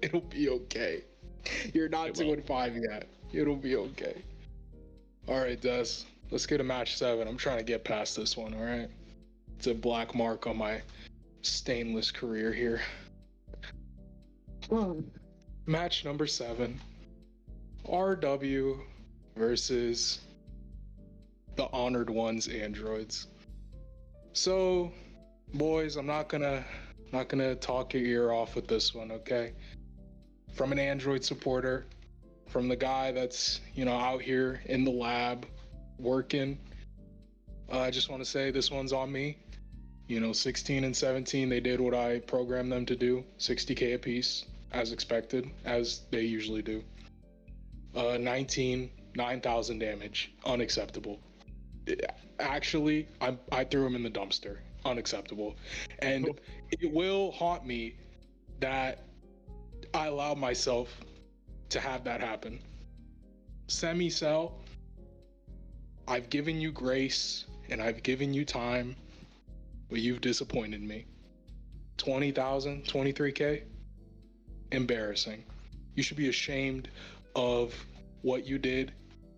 it'll be okay. You're not 2-5 yet. It'll be okay. All right, Des, let's get a match 7. I'm trying to get past this one. All right, it's a black mark on my stainless career here. Match number 7. RW versus the Honored Ones androids. So, boys, I'm not gonna talk your ear off with this one, okay? From an android supporter, from the guy that's, you know, out here in the lab working, I just want to say this one's on me. You know, 16 and 17, they did what I programmed them to do, 60k apiece, as expected, as they usually do. 9,000 damage, unacceptable. Actually, I threw him in the dumpster, unacceptable. And it will haunt me that I allowed myself to have that happen. Semi-Cell, I've given you grace and I've given you time, but you've disappointed me. 20,000, 23k? Embarrassing. You should be ashamed of what you did.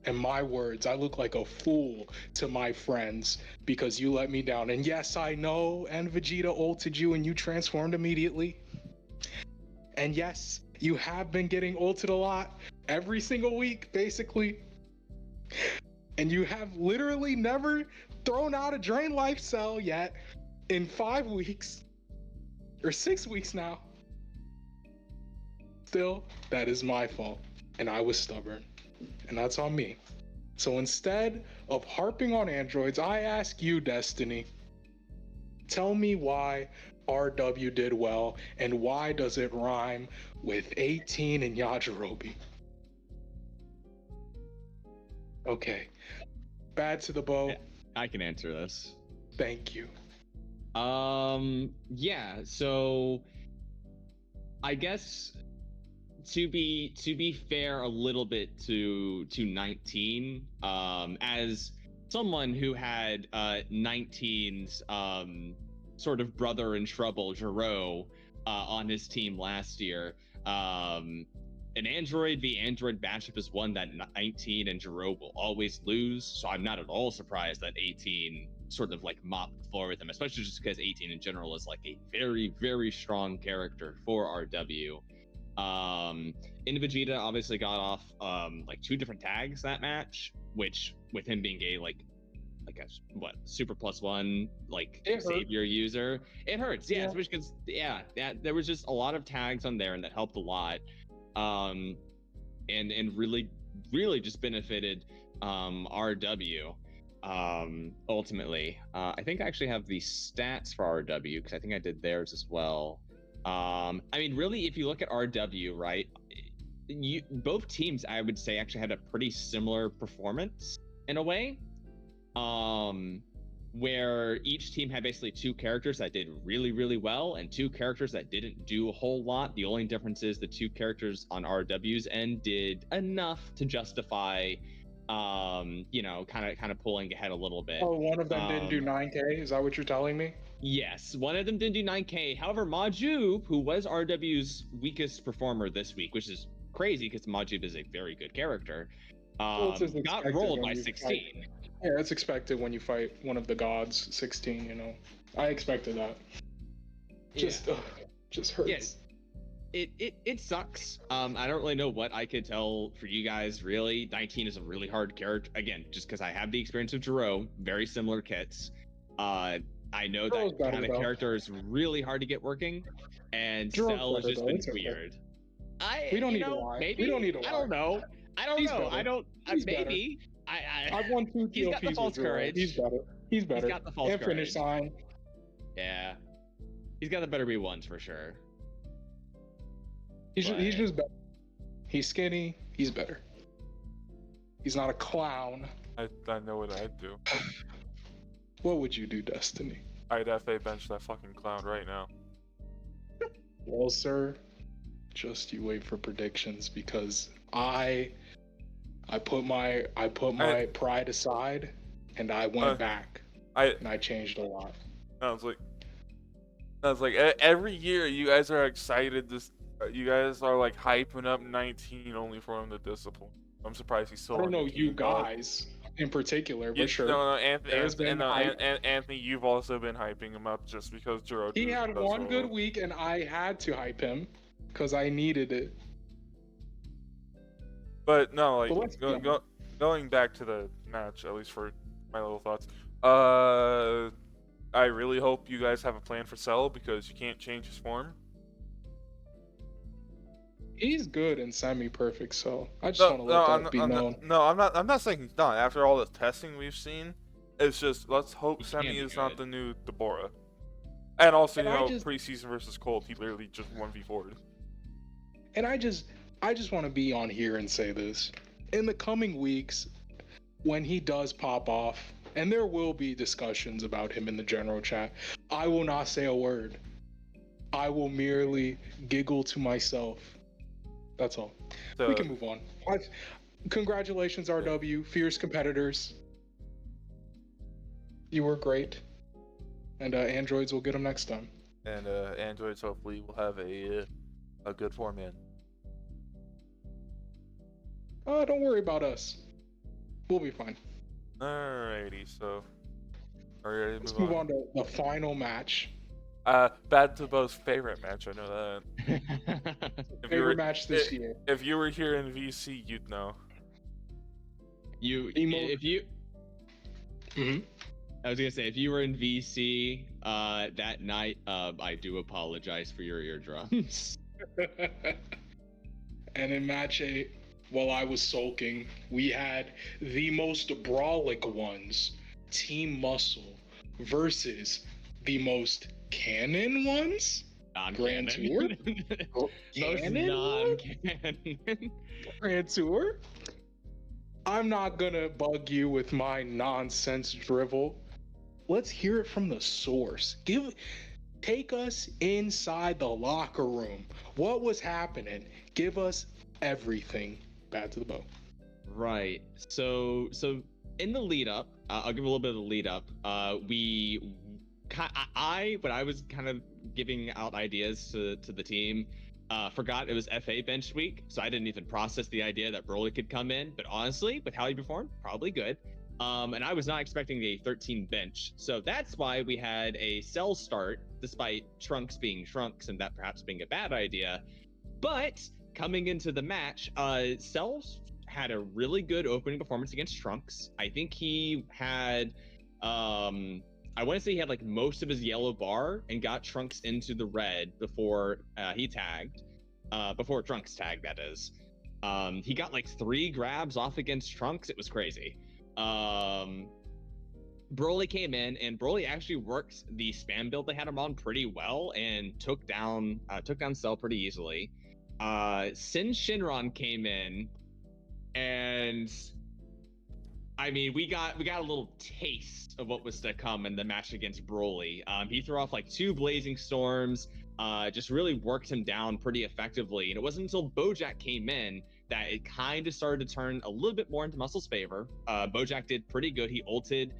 In my words, I look like a fool to my friends because you let me down. And yes, I know, and Vegeta ulted you and you transformed immediately. And yes, you have been getting ulted a lot every single week, basically. And you have literally never thrown out a Drain Life Cell yet in 5 weeks, or 6 weeks now. Still, that is my fault, and I was stubborn, and that's on me. So instead of harping on androids, I ask you, Destiny, tell me why RW did well, and why does it rhyme with 18 and Yajirobe? Okay. Badtothebow. Yeah, I can answer this. Thank you. Yeah, so I guess to be fair a little bit to 19, as someone who had 19's sort of brother in trouble, Jiro, on his team last year, an Android v Android matchup is one that 19 and Jiro will always lose, so I'm not at all surprised that 18 sort of like mopped the floor with him, especially just because 18 in general is like a very, very strong character for RW. Vegeta obviously got off like 2 different tags that match, which with him being a super +1 like savior user, it hurts. Yeah, especially because there was just a lot of tags on there, and that helped a lot. And really just benefited RW ultimately. I think I actually have the stats for RW because I think I did theirs as well. I mean, really, if you look at RW, right, both teams, I would say, actually had a pretty similar performance in a way, where each team had basically 2 characters that did really, really well and 2 characters that didn't do a whole lot. The only difference is the 2 characters on RW's end did enough to justify, kind of pulling ahead a little bit. Oh, one of them didn't do 9K? Is that what you're telling me? Yes, one of them didn't do 9K. However, Majub, who was RW's weakest performer this week, which is crazy because Majub is a very good character, got rolled by 16. Yeah, that's expected when you fight one of the gods, 16, you know. I expected that. Just hurts. Yes. It sucks. I don't really know what I could tell for you guys, really. 19 is a really hard character. Again, just because I have the experience of Jiro, very similar kits. I know that kind of character is really hard to get working, and Cell has just been weird. We don't need to lie. Maybe? We don't need to lie. I don't know. Maybe. I've won 2 He's got the false courage. He's better. He's got the false courage. Finish sign. Yeah. He's got the better B1s for sure. He's just better. He's skinny. He's better. He's not a clown. I know what I'd do. What would you do, Destiny? I'd FA bench that fucking clown right now. Well, sir, just you wait for predictions, because I put my pride aside and I went back and I changed a lot. I was like every year you guys are excited. You guys are like hyping up 19 only for him to discipline. I'm surprised he's still. I don't know you guys in particular, but sure. No, Anthony, you've also been hyping him up just because Jiro. He had one good week, and I had to hype him because I needed it. But no, like going back to the match, at least for my little thoughts. I really hope you guys have a plan for Cell, because you can't change his form. He's good and semi-perfect, so I just want to let that be known. I'm not saying he's not. After all the testing we've seen, it's just let's hope Semi is not the new Deborah. And also, preseason versus Colt, he literally just 1v4'd. And I just want to be on here and say this. In the coming weeks, when he does pop off, and there will be discussions about him in the general chat, I will not say a word. I will merely giggle to myself. That's all. So, we can move on. Congratulations, RW, fierce competitors. You were great. And androids will get them next time. And androids hopefully will have a good form in. Don't worry about us. We'll be fine. Alrighty, so let's move on to the final match. Badtothebow's favorite match, I know that. Favorite match this year. If you were here in VC, you'd know. I was gonna say, if you were in VC that night, I do apologize for your eardrums. And in match 8, while I was sulking, we had the most brawlic ones, Team Muscle, versus the most canon ones, Grand Tour. Most Canon non-canon. Grand Tour. I'm not gonna bug you with my nonsense drivel. Let's hear it from the source. Take us inside the locker room. What was happening? Give us everything. Badtothebow. Right. So in the lead up, I'll give a little bit of the lead up. When I was kind of giving out ideas to the team, forgot it was FA bench week, so I didn't even process the idea that Broly could come in. But honestly, with how he performed, probably good. And I was not expecting a 13 bench, so that's why we had a Cell start, despite Trunks being Trunks and that perhaps being a bad idea. But coming into the match, Cell had a really good opening performance against Trunks. I think he had, I want to say he had like most of his yellow bar and got Trunks into the red before he tagged, before Trunks tagged, that is. He got like 3 grabs off against Trunks. It was crazy. Broly came in, and Broly actually worked the spam build they had him on pretty well and took down Cell pretty easily. Sin Shinron came in, and I mean, we got a little taste of what was to come in the match against Broly. He threw off like 2 blazing storms, just really worked him down pretty effectively. And it wasn't until Bojack came in that it kind of started to turn a little bit more into Muscle's favor. Bojack did pretty good. He ulted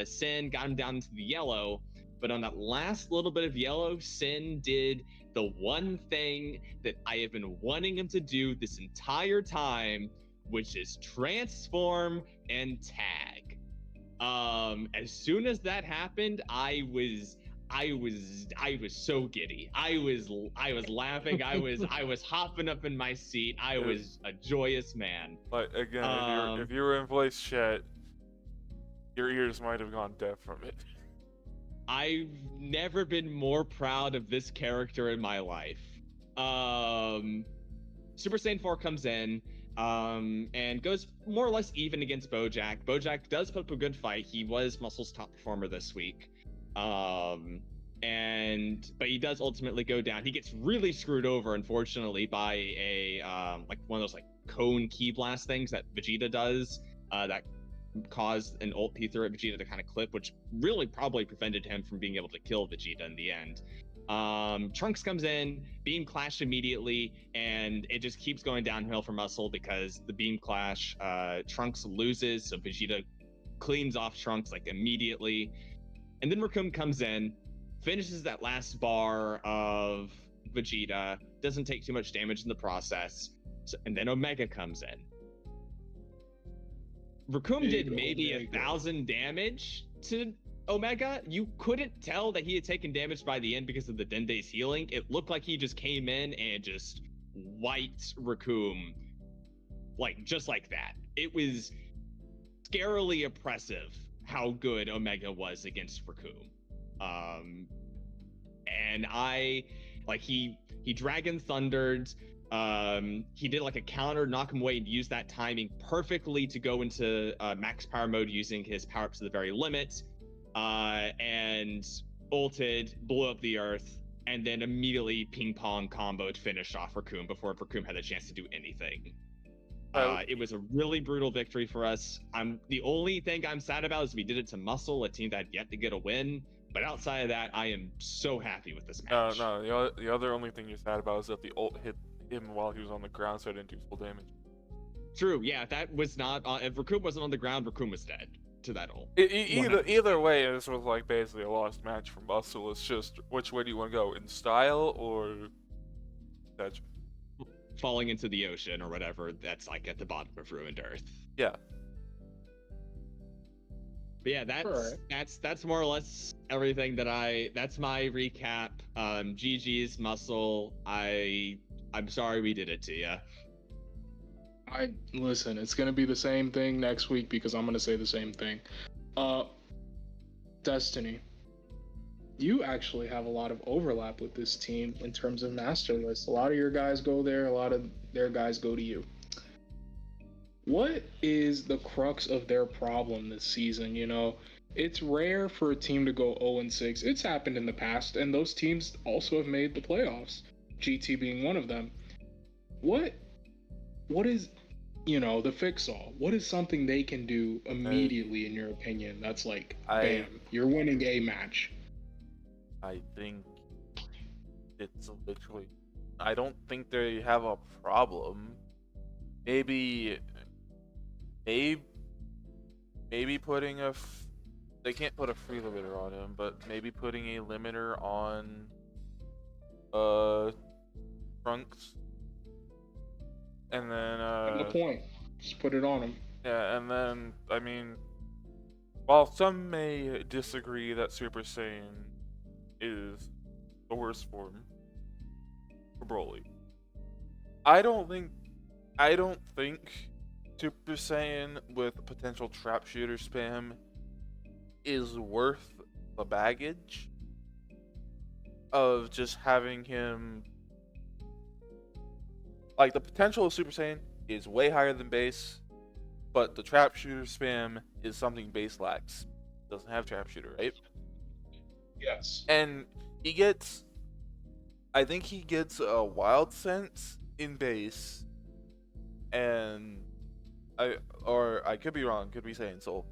Sin, got him down into the yellow. But on that last little bit of yellow, Sin did the one thing that I have been wanting him to do this entire time, which is transform and tag. As soon as that happened, I was so giddy. I was laughing. I was hopping up in my seat. I was a joyous man. But again, if you were in voice chat, your ears might have gone deaf from it. I've never been more proud of this character in my life. Super Saiyan 4 comes in, and goes more or less even against Bojack. Bojack does put up a good fight. He was Muscle's top performer this week. But he does ultimately go down. He gets really screwed over, unfortunately, by a like one of those like cone key blast things that Vegeta does, that caused an ult he threw at Vegeta to kind of clip, which really probably prevented him from being able to kill Vegeta in the end. Trunks comes in, beam clash immediately, and it just keeps going downhill for Muscle because the beam clash, Trunks loses, so Vegeta cleans off Trunks like immediately. And then Raccoon comes in, finishes that last bar of Vegeta, doesn't take too much damage in the process, and then Omega comes in. Raccoon did maybe 1,000 damage to Omega. You couldn't tell that he had taken damage by the end because of the Dende's healing. It looked like he just came in and just wiped Raccoon, just like that. It was scarily oppressive how good Omega was against Raccoon. And he Dragon Thundered. He did like a counter, knock him away, and use that timing perfectly to go into max power mode using his power-ups to the very limit, and ulted, blew up the earth, and then immediately ping-pong comboed, finished off Raccoon before Raccoon had a chance to do anything. It was a really brutal victory for us. The only thing I'm sad about is we did it to Muscle, a team that had yet to get a win. But outside of that, I am so happy with this match. No, the other only thing you're sad about is that the ult hit him while he was on the ground, so I didn't do full damage. True, yeah, that was not. If Raccoon wasn't on the ground, Raccoon was dead to that ult. Either way, this was like basically a lost match for Muscle. It's just which way do you want to go, in style or that? Falling into the ocean or whatever. That's like at the bottom of ruined Earth. Yeah. But yeah, that's more or less everything that's my recap. GG's Muscle. I'm sorry we did it to you. Listen, it's gonna be the same thing next week because I'm gonna say the same thing. Destiny, you actually have a lot of overlap with this team in terms of master list. A lot of your guys go there. A lot of their guys go to you. What is the crux of their problem this season? You know, it's rare for a team to go 0-6. It's happened in the past, and those teams also have made the playoffs. GT being one of them. What is, you know, the fix-all? What is something they can do immediately, in your opinion? That's like, bam, you're winning a match. I think it's literally. I don't think they have a problem. Maybe putting they can't put a free limiter on him, but maybe putting a limiter on Trunks, and then the point, just put it on him. Yeah, and then I mean, while some may disagree that Super Saiyan is the worst form for Broly, I don't think Super Saiyan with potential trap shooter spam is worth the baggage of just having him. Like, the potential of Super Saiyan is way higher than base, but the trap shooter spam is something base lacks. Doesn't have trap shooter, right? Yes. And I think he gets a wild sense in base, and I could be wrong, could be Saiyan Soul,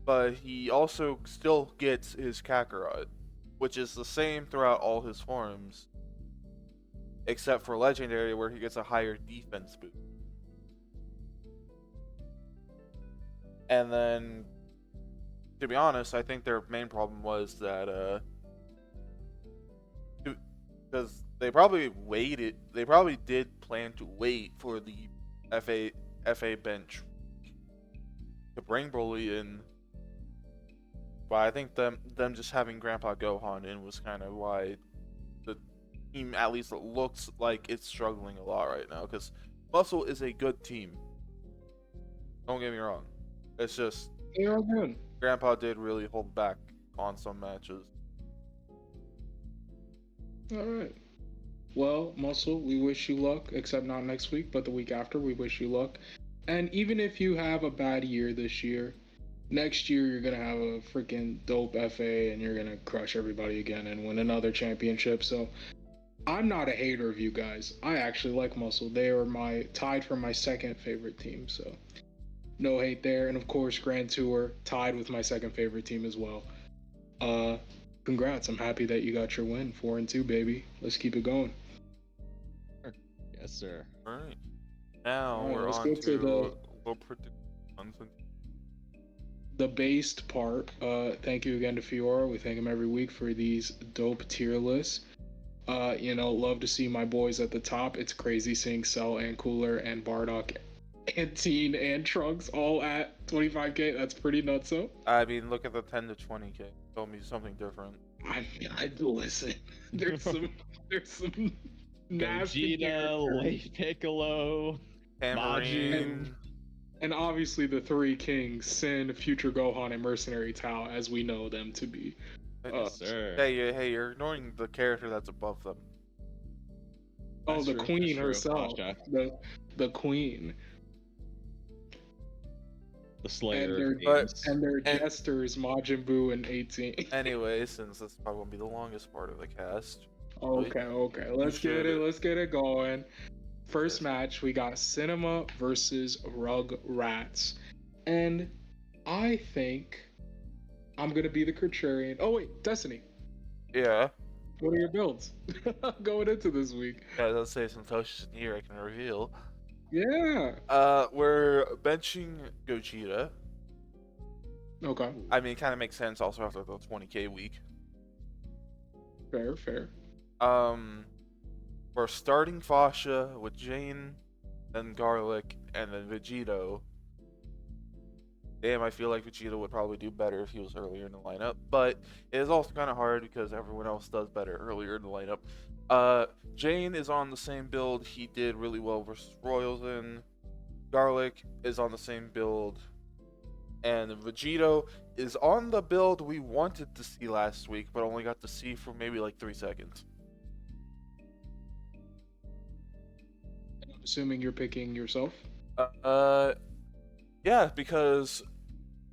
but he also still gets his Kakarot, which is the same throughout all his forms, except for Legendary, where he gets a higher defense boost. And then, to be honest, I think their main problem was that because they probably did plan to wait for the FA bench to bring Broly in, but I think them just having Grandpa Gohan in was kind of why the team at least looks like it's struggling a lot right now, because Muscle is a good team. Don't get me wrong. It's just They are good. Grandpa did really hold back on some matches. All right. Well, Muscle, we wish you luck, except not next week, but the week after, we wish you luck. And even if you have a bad year this year, next year you're going to have a freaking dope FA and you're going to crush everybody again and win another championship. So I'm not a hater of you guys. I actually like Muscle. They are tied for my second favorite team. So no hate there. And of course, Grand Tour tied with my second favorite team as well. Congrats. I'm happy that you got your win. 4-2, baby. Let's keep it going. Yes, sir. All right. Now All right, we're let's on go to to the predictions. the based part. Thank you again to Fiora. We thank him every week for these dope tier lists. Love to see my boys at the top. It's crazy seeing Cell and Cooler and Bardock and Teen and Trunks all at 25k. That's pretty nutso. I mean, look at the 10 to 20k. Tell me something different. I listen. There's some nasty Gogeta, characters. Late Piccolo, Tambourine. And obviously the three kings, Sin, Future Gohan, and Mercenary Tao, as we know them to be. Yes, sir. Hey, you're ignoring the character that's above them. Oh, That's the true, queen that's true. herself. Gotcha. The queen. The Slayer. And their, games. jesters, Majin Buu and 18. Anyway, since this is probably gonna be the longest part of the cast. Okay. Let's get it going. First match, we got Cinema versus Rugrats. And I think I'm gonna be the Contrarian. Oh wait, Destiny. Yeah. What are your builds going into this week? Yeah, let's say since Toshi's in here, I can reveal. Yeah. We're benching Gogeta. Okay. I mean, it kind of makes sense also after the 20k week. Fair. We're starting Fasha with Jane, then Garlic, and then Vegito. Damn, I feel like Vegito would probably do better if he was earlier in the lineup, but it is also kind of hard because everyone else does better earlier in the lineup. Jane is on the same build he did really well versus Royals in. Garlic is on the same build. And Vegito is on the build we wanted to see last week, but only got to see for maybe like 3 seconds. assuming you're picking yourself. Yeah, because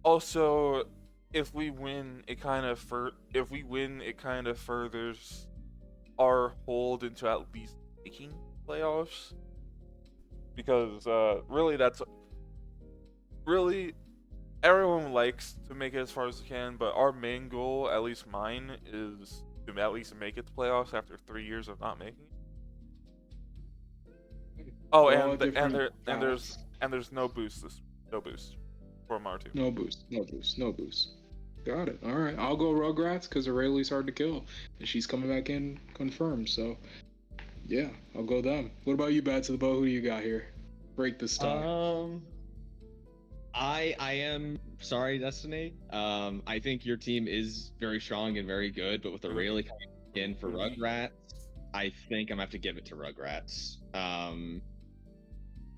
also if we win, it kind of furthers our hold into at least making playoffs. Because really everyone likes to make it as far as they can, but our main goal, at least mine, is to at least make it to playoffs after 3 years of not making it. Oh, and there's no boost for R2. No boost. Got it. All right, I'll go Rugrats because Aurelie's hard to kill, and she's coming back in confirmed. So, yeah, I'll go them. What about you, Badtothebow? Who do you got here? Break this tie. I am sorry, Destiny. I think your team is very strong and very good, but with Aurelie coming in for Rugrats, I think I'm gonna have to give it to Rugrats.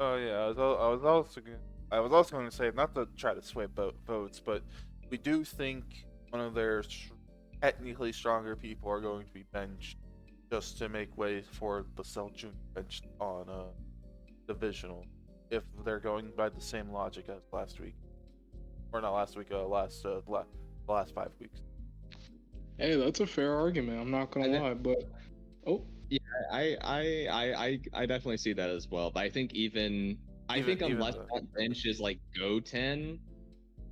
Oh yeah, I was also going to say, not to try to sway votes, but we do think one of their technically stronger people are going to be benched just to make way for the Cell Junior bench on divisional, if they're going by the same logic as last week, or not last week, the last 5 weeks. Hey, that's a fair argument. I'm not gonna lie, but yeah, I definitely see that as well. But I think unless that bench is like go 10,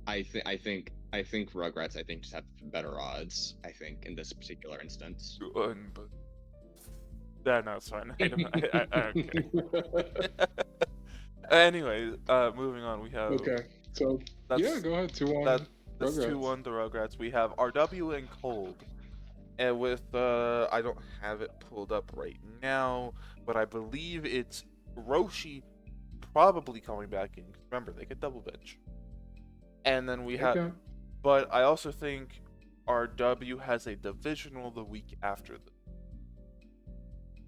I think Rugrats just have better odds. I think in this particular instance. But no, it's fine. I don't care. Anyways, moving on. We have So go ahead. 2-1. That's 2-1 to Rugrats. We have RW and Cold. And with I don't have it pulled up right now, but I believe it's Roshi probably coming back in. Remember, they get double bench. And then we have, but I also think RW has a divisional the week after this.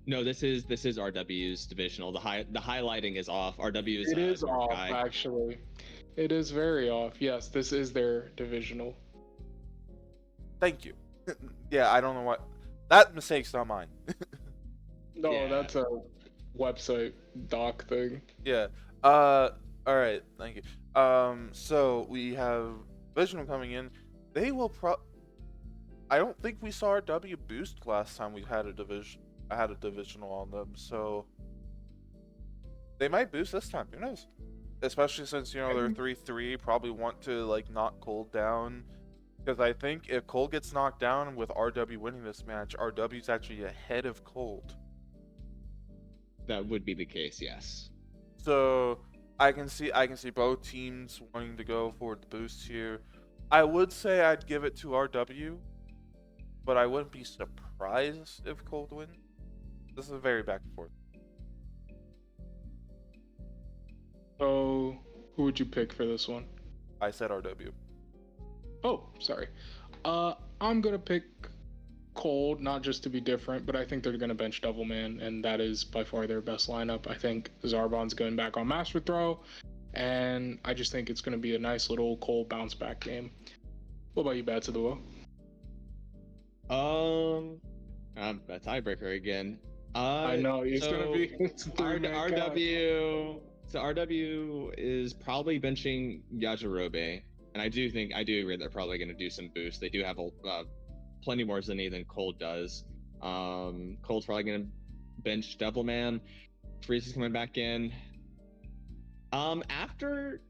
No, this is RW's divisional. The highlighting is off. RW is. It is off, actually. It is very off. Yes, this is their divisional. Thank you. Yeah, I don't know what that mistake's not mine. No, that's a website doc thing. Yeah. All right. Thank you. So we have divisional coming in. They will I don't think we saw RW boost last time we had a division. I had a divisional on them, so they might boost this time. Who knows? Especially since they're 3-3, probably want to like knock Cold down. Because I think if Cold gets knocked down with RW winning this match, RW's actually ahead of Cold. That would be the case, yes. So I can see both teams wanting to go for the boost here. I would say I'd give it to RW, but I wouldn't be surprised if Cold wins. This is a very back and forth. So, who would you pick for this one? I said RW. Oh, sorry. I'm gonna pick Cold, not just to be different, but I think they're gonna bench Devilman, and that is by far their best lineup. I think Zarbon's going back on Master Throw, and I just think it's gonna be a nice little Cold bounce back game. What about you, Badtothebow? A tiebreaker again. I know it's gonna be RW. So RW is probably benching Yajirobe, and I do agree they're probably going to do some boost. They do have plenty more Zenny than Cold does. Cold's probably going to bench Devilman. Freeze is coming back in. After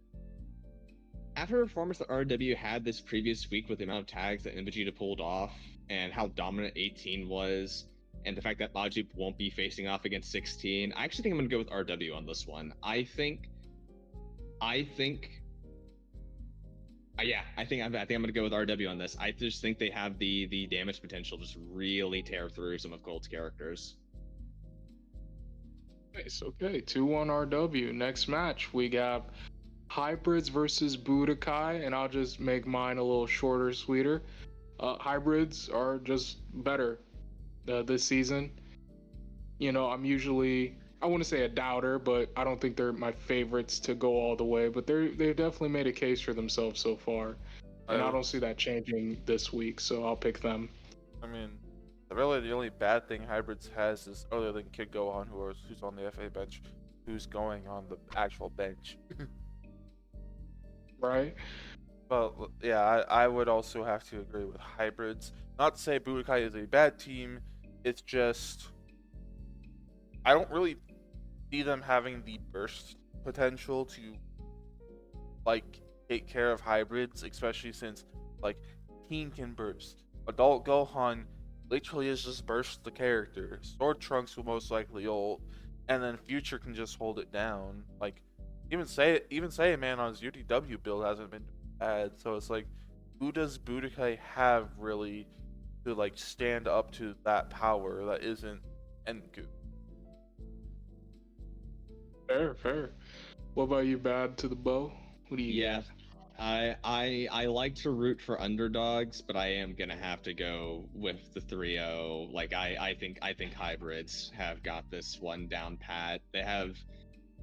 a performance that RW had this previous week with the amount of tags that Vegeta pulled off and how dominant 18 was, and the fact that Majip won't be facing off against 16, I actually think I'm going to go with RW on this one. I think I'm going to go with RW on this. I just think they have the damage potential to just really tear through some of Cold's characters. Nice. Okay, 2-1 RW. Next match, we got Hybrids versus Budokai, and I'll just make mine a little shorter, sweeter. Hybrids are just better this season. I'm usually, I wouldn't say a doubter, but I don't think they're my favorites to go all the way, but they've definitely made a case for themselves so far, and I don't see that changing this week, so I'll pick them. I mean, the only bad thing Hybrids has is, other than Kid Gohan, who's on the FA bench, who's going on the actual bench. Right? But yeah, I would also have to agree with hybrids. Not to say Budokai is a bad team, it's just I don't really see them having the burst potential to like take care of hybrids, especially since like Teen can burst. Adult Gohan literally is just burst the character. Sword Trunks will most likely ult, and then Future can just hold it down. Like even say man on his UDW build hasn't been bad. So it's like, who does Budokai have really to like stand up to that power that isn't Enku? Fair. What about you, Bad to the Bow? What do you Yeah, got? I like to root for underdogs, but I am gonna have to go with the 3-0. Like I think hybrids have got this one down pat. They have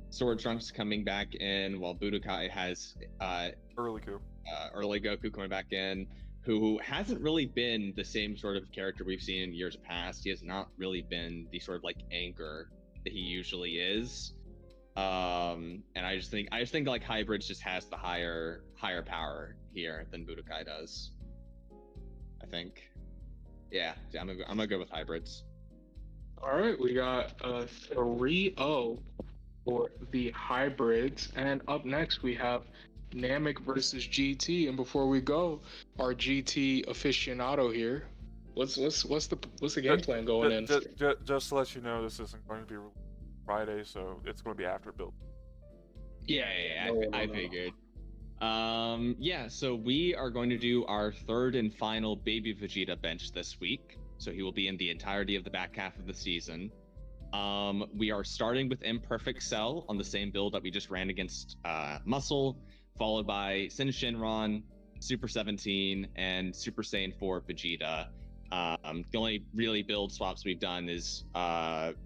Sword Trunks coming back in, while Budokai has Early coup. early Goku coming back in, who hasn't really been the same sort of character we've seen in years past. He has not really been the sort of like anchor that he usually is. And I just think like hybrids just has the higher power here than Budokai does. I think. Yeah, I'm gonna go with hybrids. All right, we got 3-0 for the hybrids, and up next we have Namek versus GT. And before we go, our GT aficionado here, what's the game plan going in? Just to let you know, this isn't going to be Friday, so it's going to be after build. Yeah, I figured. Yeah, so we are going to do our third and final Baby Vegeta bench this week. So he will be in the entirety of the back half of the season. We are starting with Imperfect Cell on the same build that we just ran against Muscle, followed by Sin Shinron, Super 17, and Super Saiyan 4 Vegeta. The only really build swaps we've done is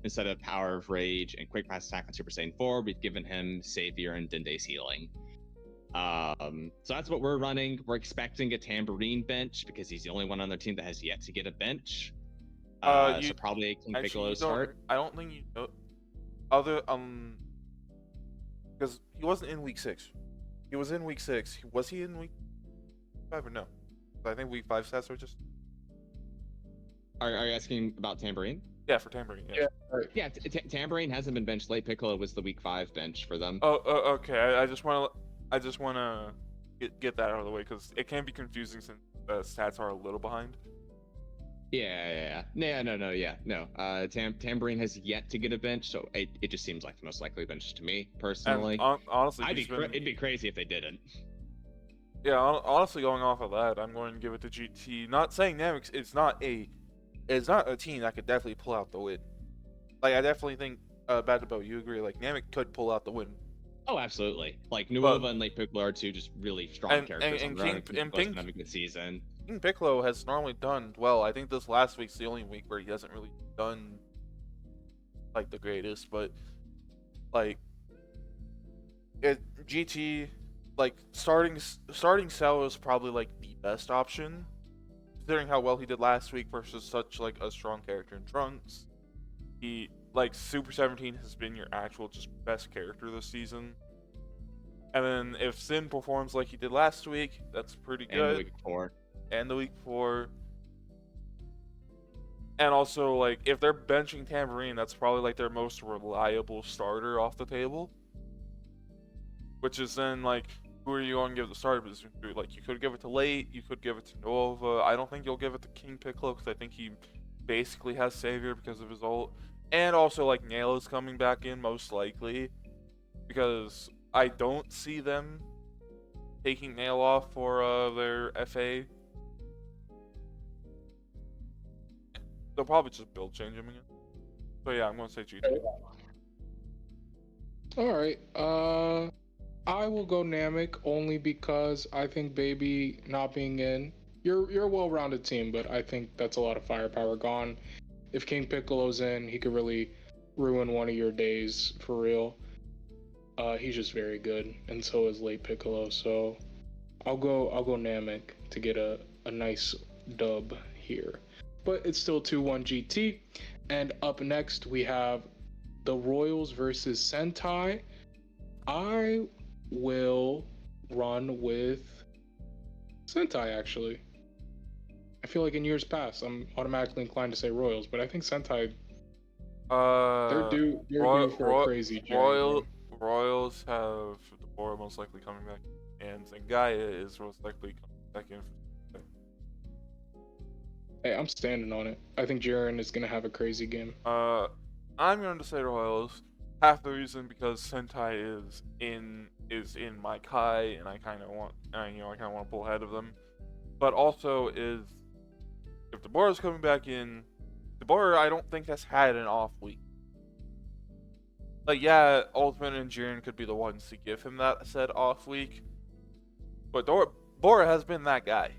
instead of Power of Rage and Quick Pass Attack on Super Saiyan 4, we've given him Savior and Dende's Healing. So that's what we're running. We're expecting a Tambourine bench because he's the only one on their team that has yet to get a bench. So probably a King Piccolo start. I don't think you know other because he wasn't in week 6. He was in week 6. Was he in week 5 or no? I think week 5 stats are just. Are you asking about Tambourine? Yeah, for Tambourine. Yeah. Yeah, Tambourine hasn't been benched. Late Piccolo was the week 5 bench for them. Oh, okay. I just want to get that out of the way because it can be confusing since the stats are a little behind. Yeah. No. Tambourine has yet to get a bench, so it just seems like the most likely bench to me personally. And, honestly, it'd be crazy if they didn't. Yeah, honestly, going off of that, I'm going to give it to GT. Not saying Namek, it's not a team that could definitely pull out the win. Like I definitely think Badtothebow, you agree? Like Namek could pull out the win. Oh, absolutely. Like Nuova and Late Piccolo are two just really strong characters. And King have a good season. King Piccolo has normally done well. I think this last week's the only week where he hasn't really done like the greatest, but like GT, like starting Cell is probably like the best option, considering how well he did last week versus such like a strong character in Trunks. He like Super 17 has been your actual just best character this season. And then if Sin performs like he did last week, that's pretty good. And the week before. And also, like, if they're benching Tambourine, that's probably like their most reliable starter off the table. Which is then like, who are you going to give the starter position to? Like, you could give it to Late, you could give it to Nova. I don't think you'll give it to King Piccolo because I think he basically has Savior because of his ult. And also, like, Nail is coming back in most likely because I don't see them taking Nail off for their FA. They'll probably just build change him again. So yeah, I'm gonna say GT. Alright, I will go Namek only because I think Baby not being in, you're a well-rounded team, but I think that's a lot of firepower gone. If King Piccolo's in, he could really ruin one of your days for real. He's just very good, and so is Late Piccolo. So I'll go Namek to get a nice dub here. But it's still 2-1 GT. And up next we have the Royals versus Sentai. I will run with Sentai, actually. I feel like in years past, I'm automatically inclined to say Royals, but I think Sentai, they're due for a crazy January. Royals have Deborah most likely coming back, and Zangaya is most likely coming back in. Hey, I'm standing on it. I think Jaren is gonna have a crazy game. I'm going to say Royals. Half the reason because Sentai is in my Kai, and I kind of want to pull ahead of them. But also is if Deborah's coming back in, Deborah I don't think has had an off week. Like yeah, Ultimate and Jiren could be the ones to give him that said off week, but Deborah has been that guy.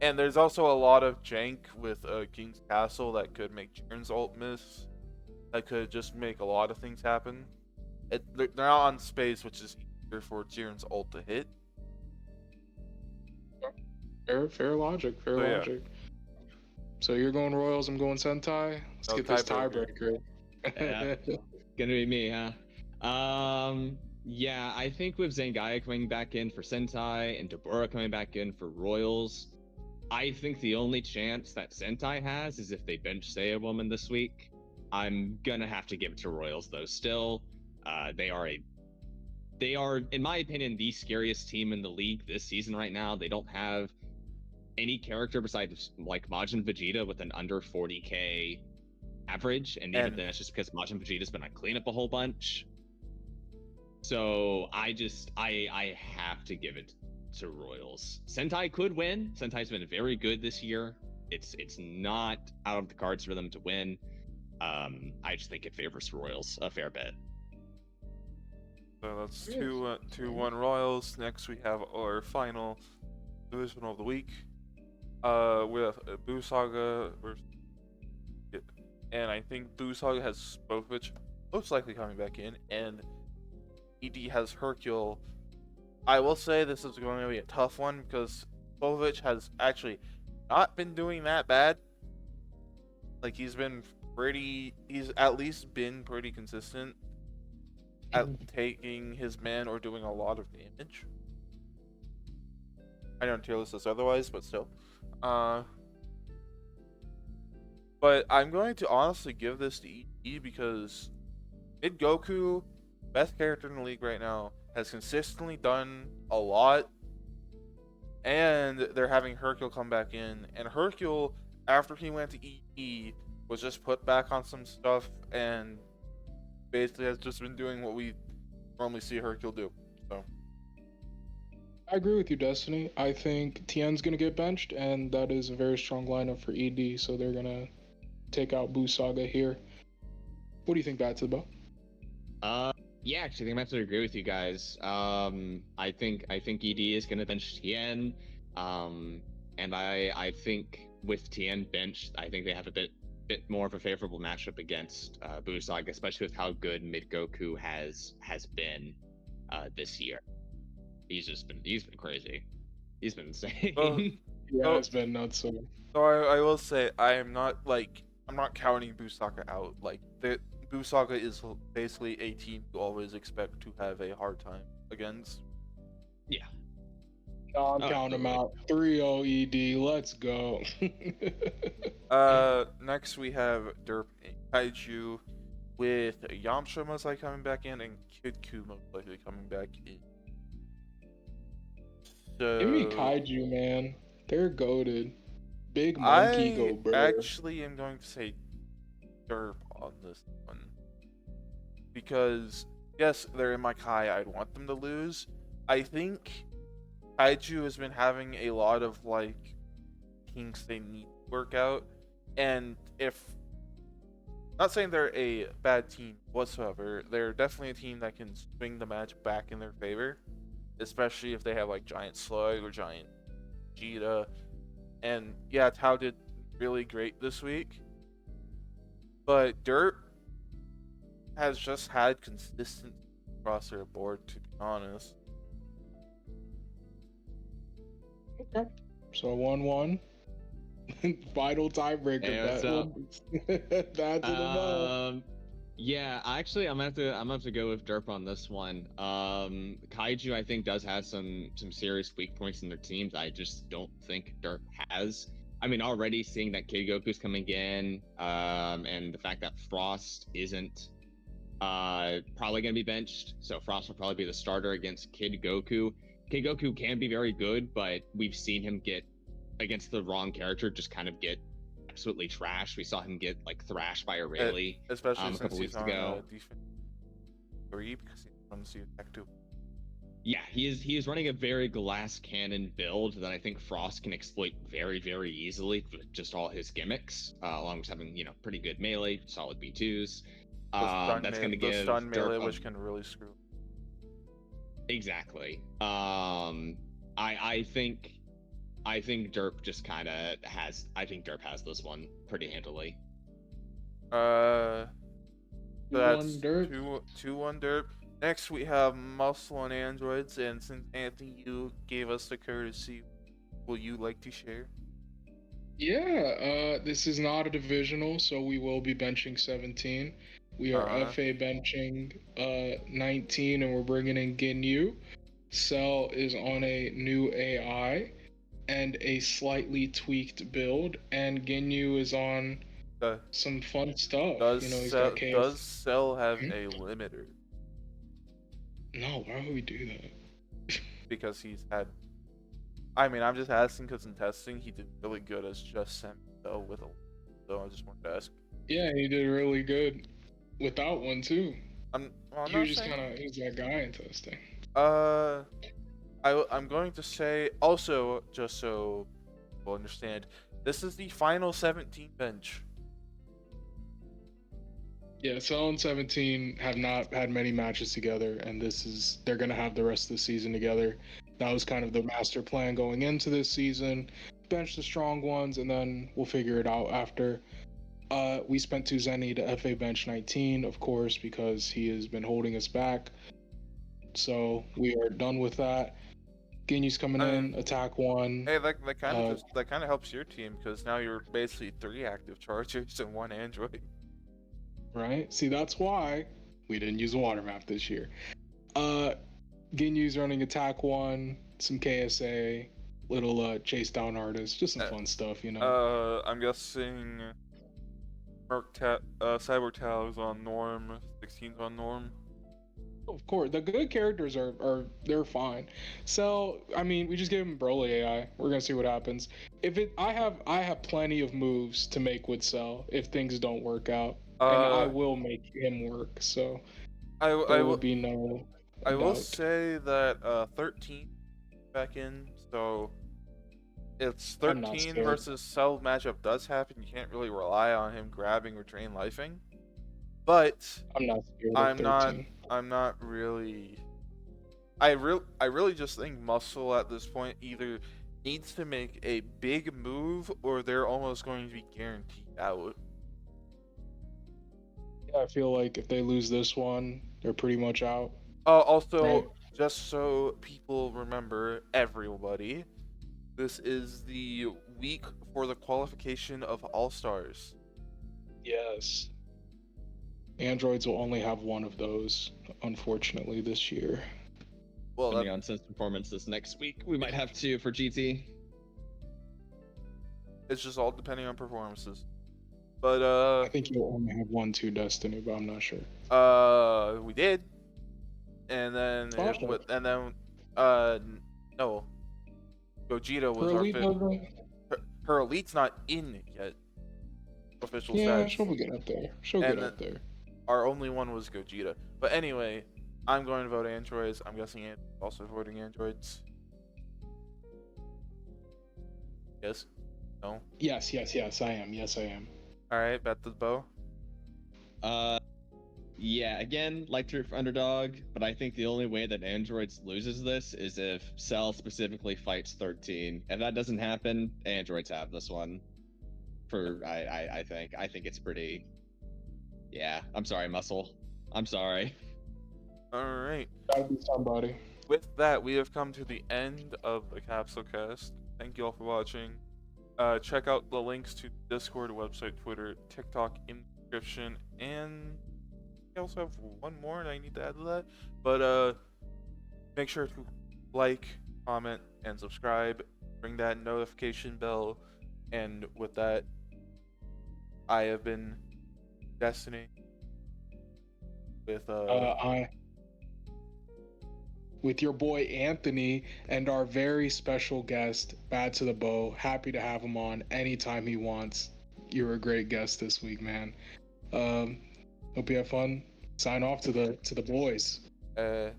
And there's also a lot of jank with King's Castle that could make Jiren's ult miss. That could just make a lot of things happen. They're not on space, which is easier for Jiren's ult to hit. Fair logic. Yeah. So you're going Royals, I'm going Sentai. Let's get this tiebreaker. Yeah. Gonna be me, huh? Yeah, I think with Zangaya coming back in for Sentai and Deborah coming back in for Royals, I think the only chance that Sentai has is if they bench Seiya Woman this week. I'm gonna have to give it to Royals though. Still, they are, in my opinion, the scariest team in the league this season right now. They don't have any character besides like Majin Vegeta with an under 40k average, and even then, it's just because Majin Vegeta's been on cleanup a whole bunch. So I have to give it to Royals. Sentai could win. Sentai's been very good this year. It's not out of the cards for them to win. I just think it favors Royals a fair bit. So that's 2-1 Royals. Next we have our final division of the week. With Buu Saga and I think Buu Saga has Spopovich most likely coming back in, and ED has Hercule. I will say this is going to be a tough one because Spopovich has actually not been doing that bad. Like he's at least been pretty consistent at taking his man or doing a lot of damage. I don't tier list this otherwise, but still. But I'm going to honestly give this to ED because Mid Goku, best character in the league right now, has consistently done a lot. And they're having Hercule come back in. And Hercule, after he went to ED, was just put back on some stuff and basically has just been doing what we normally see Hercule do. So I agree with you, Destiny. I think Tien's gonna get benched, and that is a very strong lineup for ED, so they're gonna take out Buu Saga here. What do you think, Badtothebow? Yeah, actually, I'm have to agree with you guys. I think ED is gonna bench Tien, and I think with Tien benched, I think they have a bit more of a favorable matchup against Buu Saga, especially with how good Mid Goku has been this year. He's been crazy. He's been insane. It's been nuts. So I will say I'm not counting Buu Saga out. Like Buu Saga is basically a team you always expect to have a hard time against. Yeah. No, I'm counting them out. 3-0 ED. Let's go. Next we have Derp and Kaiju with Yamcha most likely coming back in and Kid Ku most likely coming back in. So Give me Kaiju, man. They're goated. Big monkey go, bro. I actually am going to say Derp on this one. Because, yes, they're in my Kai. I'd want them to lose. I think Kaiju has been having a lot of, kinks they need to work out. And not saying they're a bad team whatsoever, they're definitely a team that can swing the match back in their favor. Especially if they have, Giant Slug or Giant Vegeta. And, yeah, Tao did really great this week. But Derp has just had consistency across their board, to be honest. Okay. So 1-1. Final tiebreaker. Hey, what's up? That's Yeah, actually, I'm gonna have to go with Derp on this one. Kaiju, I think, does have some serious weak points in their teams. I just don't think Derp has. I mean, already seeing that Kid Goku's coming in, and the fact that Frost isn't probably gonna be benched, so Frost will probably be the starter against Kid Goku. Kid Goku can be very good, but we've seen him get against the wrong character, just kind of get absolutely trashed. We saw him get like thrashed by Aurelie Especially a since couple he's weeks on ago. defense 3 because he runs the attack 2. Yeah, he is running a very glass cannon build that I think Frost can exploit very easily with just all his gimmicks, along with having pretty good melee, solid B2s. That's going to The give stun melee, Derp which can really screw. exactly. I think Derp just kind of has. I think Derp has this one pretty handily. So that's 2-1 Derp. 2-1 Derp. Next we have Muscle and Androids, and since Anthony, you gave us the courtesy, will you like to share? Yeah, this is not a divisional, so we will be benching 17. We are FA benching 19, and we're bringing in Ginyu. Cell is on a new AI and a slightly tweaked build, and Ginyu is on some fun stuff. He's got KS. Does Cell have a limiter? No, why would we do that? Because he's had. I mean, I'm just asking because in testing he did really good as just Cell with a. So I just wanted to ask. Yeah, he did really good without one too. He was just he's that guy in testing. I'm going to say also, just so we'll understand, this is the final 17 bench. Yeah, Cell and 17 have not had many matches together, and they're gonna have the rest of the season together. That was kind of the master plan going into this season. Bench the strong ones, and then we'll figure it out after. We spent 2 Zenny to FA bench 19, of course, because he has been holding us back. So we are done with that. Ginyu's coming in, attack 1. Hey, that kind of helps your team because now you're basically 3 active chargers and 1 android. Right? See, that's why we didn't use a water map this year. Ginyu's running attack 1, some KSA, little chase down artists, just some fun stuff, I'm guessing Cyber Tal is on Norm, 16's on Norm. Of course, the good characters they're fine. So I mean, we just gave him Broly AI. We're gonna see what happens. I have plenty of moves to make with Cell if things don't work out, and I will make him work. So I will be no. I will say that 13 back in, so it's 13 versus Cell matchup does happen. You can't really rely on him grabbing or drain lifing. But I'm not scared of 13. I'm not really. I really just think Muscle at this point either needs to make a big move or they're almost going to be guaranteed out. Yeah, I feel like if they lose this one, they're pretty much out. Also, right. Just so people remember, everybody, this is the week for the qualification of All-Stars. Yes. Androids will only have one of those, unfortunately, this year. Well, depending on Sense Performance this next week, we might have 2 for GT. It's just all depending on performances. But I think you'll only have 1-2 Destiny, but I'm not sure. We did, and then no, Gogeta was our fifth. Her elite's not in yet. Official stats. Yeah, she'll get up there. Get up there. Our only one was Gogeta. But anyway, I'm going to vote androids. I'm guessing Anthony's also voting androids. Yes? No? Yes, I am. Yes, I am. Alright, Badtothebow. Yeah, again, like to root for underdog, but I think the only way that androids loses this is if Cell specifically fights 13. If that doesn't happen, androids have this one. I think it's pretty. Yeah, I'm sorry, Muscle. I'm sorry. All right. Gotta be somebody. With that, we have come to the end of the Capsule Cast. Thank you all for watching. Check out the links to Discord, website, Twitter, TikTok in the description, and I also have one more and I need to add to that. But make sure to like, comment, and subscribe. Ring that notification bell. And with that, I have been Destiny with with your boy Anthony and our very special guest, Badtothebow. Happy to have him on anytime he wants. You're a great guest this week, man. Hope you have fun. Sign off to the boys. Bye,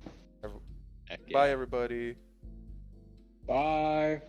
Heck yeah. everybody. Bye.